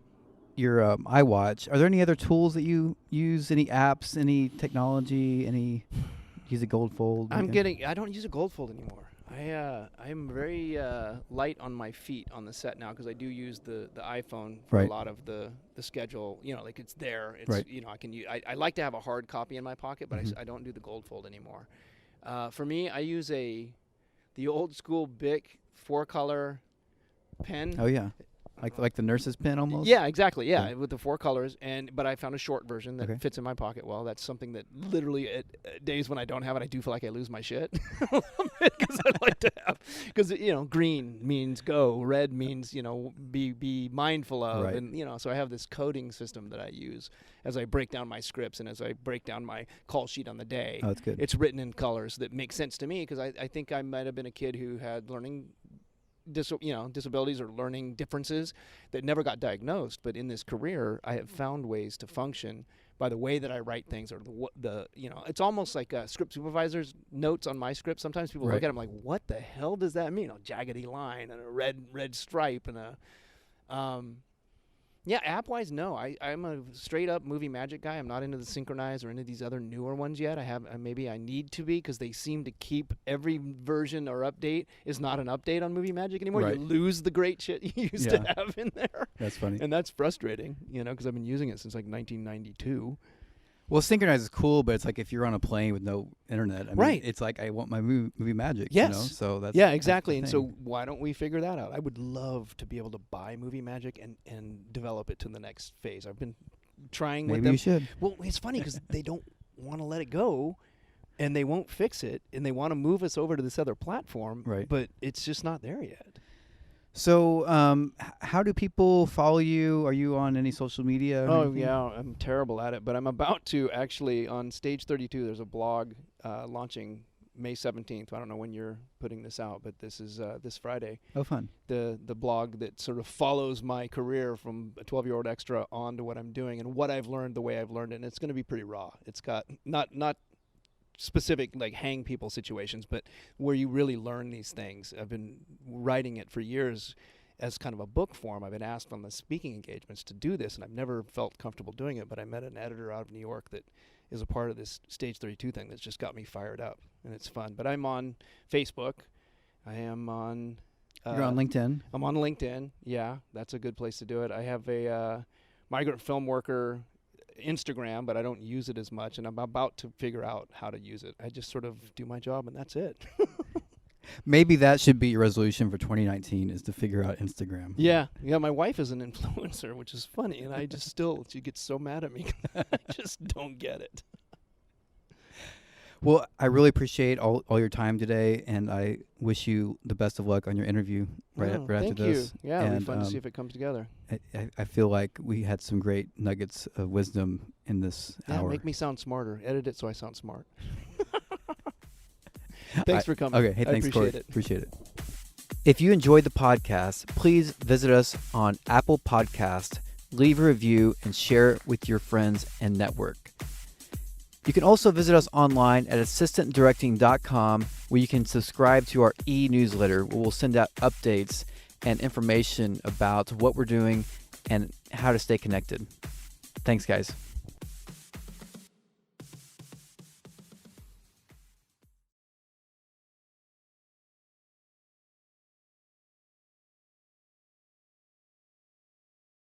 your iWatch. Are there any other tools that you use? Any apps? Any technology? Any use a gold fold? I don't use a gold fold anymore. I'm very light on my feet on the set now because I do use the iPhone for a lot of the schedule. Like it's there. It's I can use. I like to have a hard copy in my pocket, but I don't do the gold fold anymore. For me, I use the old school Bic 4-color pen. Oh yeah, like the nurse's pen almost. Yeah, exactly. Yeah, with the 4 colors, but I found a short version that Okay. fits in my pocket well. That's something that literally at days when I don't have it, I do feel like I lose my shit a little bit because I like to have. Because green means go, red means be mindful of, Right. and so I have this coding system that I use as I break down my scripts and as I break down my call sheet on the day. Oh, that's good. It's written in colors that make sense to me because I think I might have been a kid who had learning disabilities or learning differences that never got diagnosed. But in this career, I have found ways to function by the way that I write things, or it's almost like a script supervisor's notes on my script. Sometimes people look at them like, what the hell does that mean? A jaggedy line and a red stripe and a app-wise, no. I'm a straight-up movie magic guy. I'm not into the synchronized or any of these other newer ones yet. Maybe I need to be because they seem to keep every version or update is not an update on Movie Magic anymore. Right. You lose the great shit you used to have in there. That's funny. And that's frustrating, because I've been using it since like 1992. Well, synchronized is cool, but it's like if you're on a plane with no internet. I mean, it's like I want my movie magic. Yes. So that's exactly. That's And the thing. so why don't we figure that out? I would love to be able to buy Movie Magic and develop it to the next phase. I've been trying with Maybe them. you should. Well, it's funny because they don't want to let it go, and they won't fix it, and they want to move us over to this other platform. Right. But it's just not there yet. So, how do people follow you? Are you on any social media? Or anything? I'm terrible at it, but I'm about to actually on Stage 32. There's a blog launching May 17th. I don't know when you're putting this out, but this is this Friday. Oh, fun. The blog that sort of follows my career from a 12-year-old extra on to what I'm doing and what I've learned the way I've learned it. And it's going to be pretty raw. It's got not specific like hang people situations, but where you really learn these things. I've been writing it for years as kind of a book form. I've been asked on the speaking engagements to do this, and I've never felt comfortable doing it, but I met an editor out of New York that is a part of this Stage 32 thing that's just got me fired up, and it's fun. But I'm on Facebook. I am on... You're on LinkedIn? I'm on LinkedIn. Yeah, that's a good place to do it. I have a migrant film worker Instagram, but I don't use it as much, and I'm about to figure out how to use it. I just sort of do my job, and that's it. Maybe that should be your resolution for 2019, is to figure out Instagram. Yeah, my wife is an influencer, which is funny, and I just she gets so mad at me. I just don't get it. Well, I really appreciate all your time today, and I wish you the best of luck on your interview right after this. Thank you. Yeah, it'll be fun to see if it comes together. I feel like we had some great nuggets of wisdom in this hour. Make me sound smarter. Edit it so I sound smart. Thanks for coming. Okay, hey, thanks, Korey. Appreciate it. If you enjoyed the podcast, please visit us on Apple Podcast, leave a review, and share it with your friends and network. You can also visit us online at assistantdirecting.com, where you can subscribe to our e-newsletter, where we'll send out updates and information about what we're doing and how to stay connected. Thanks, guys.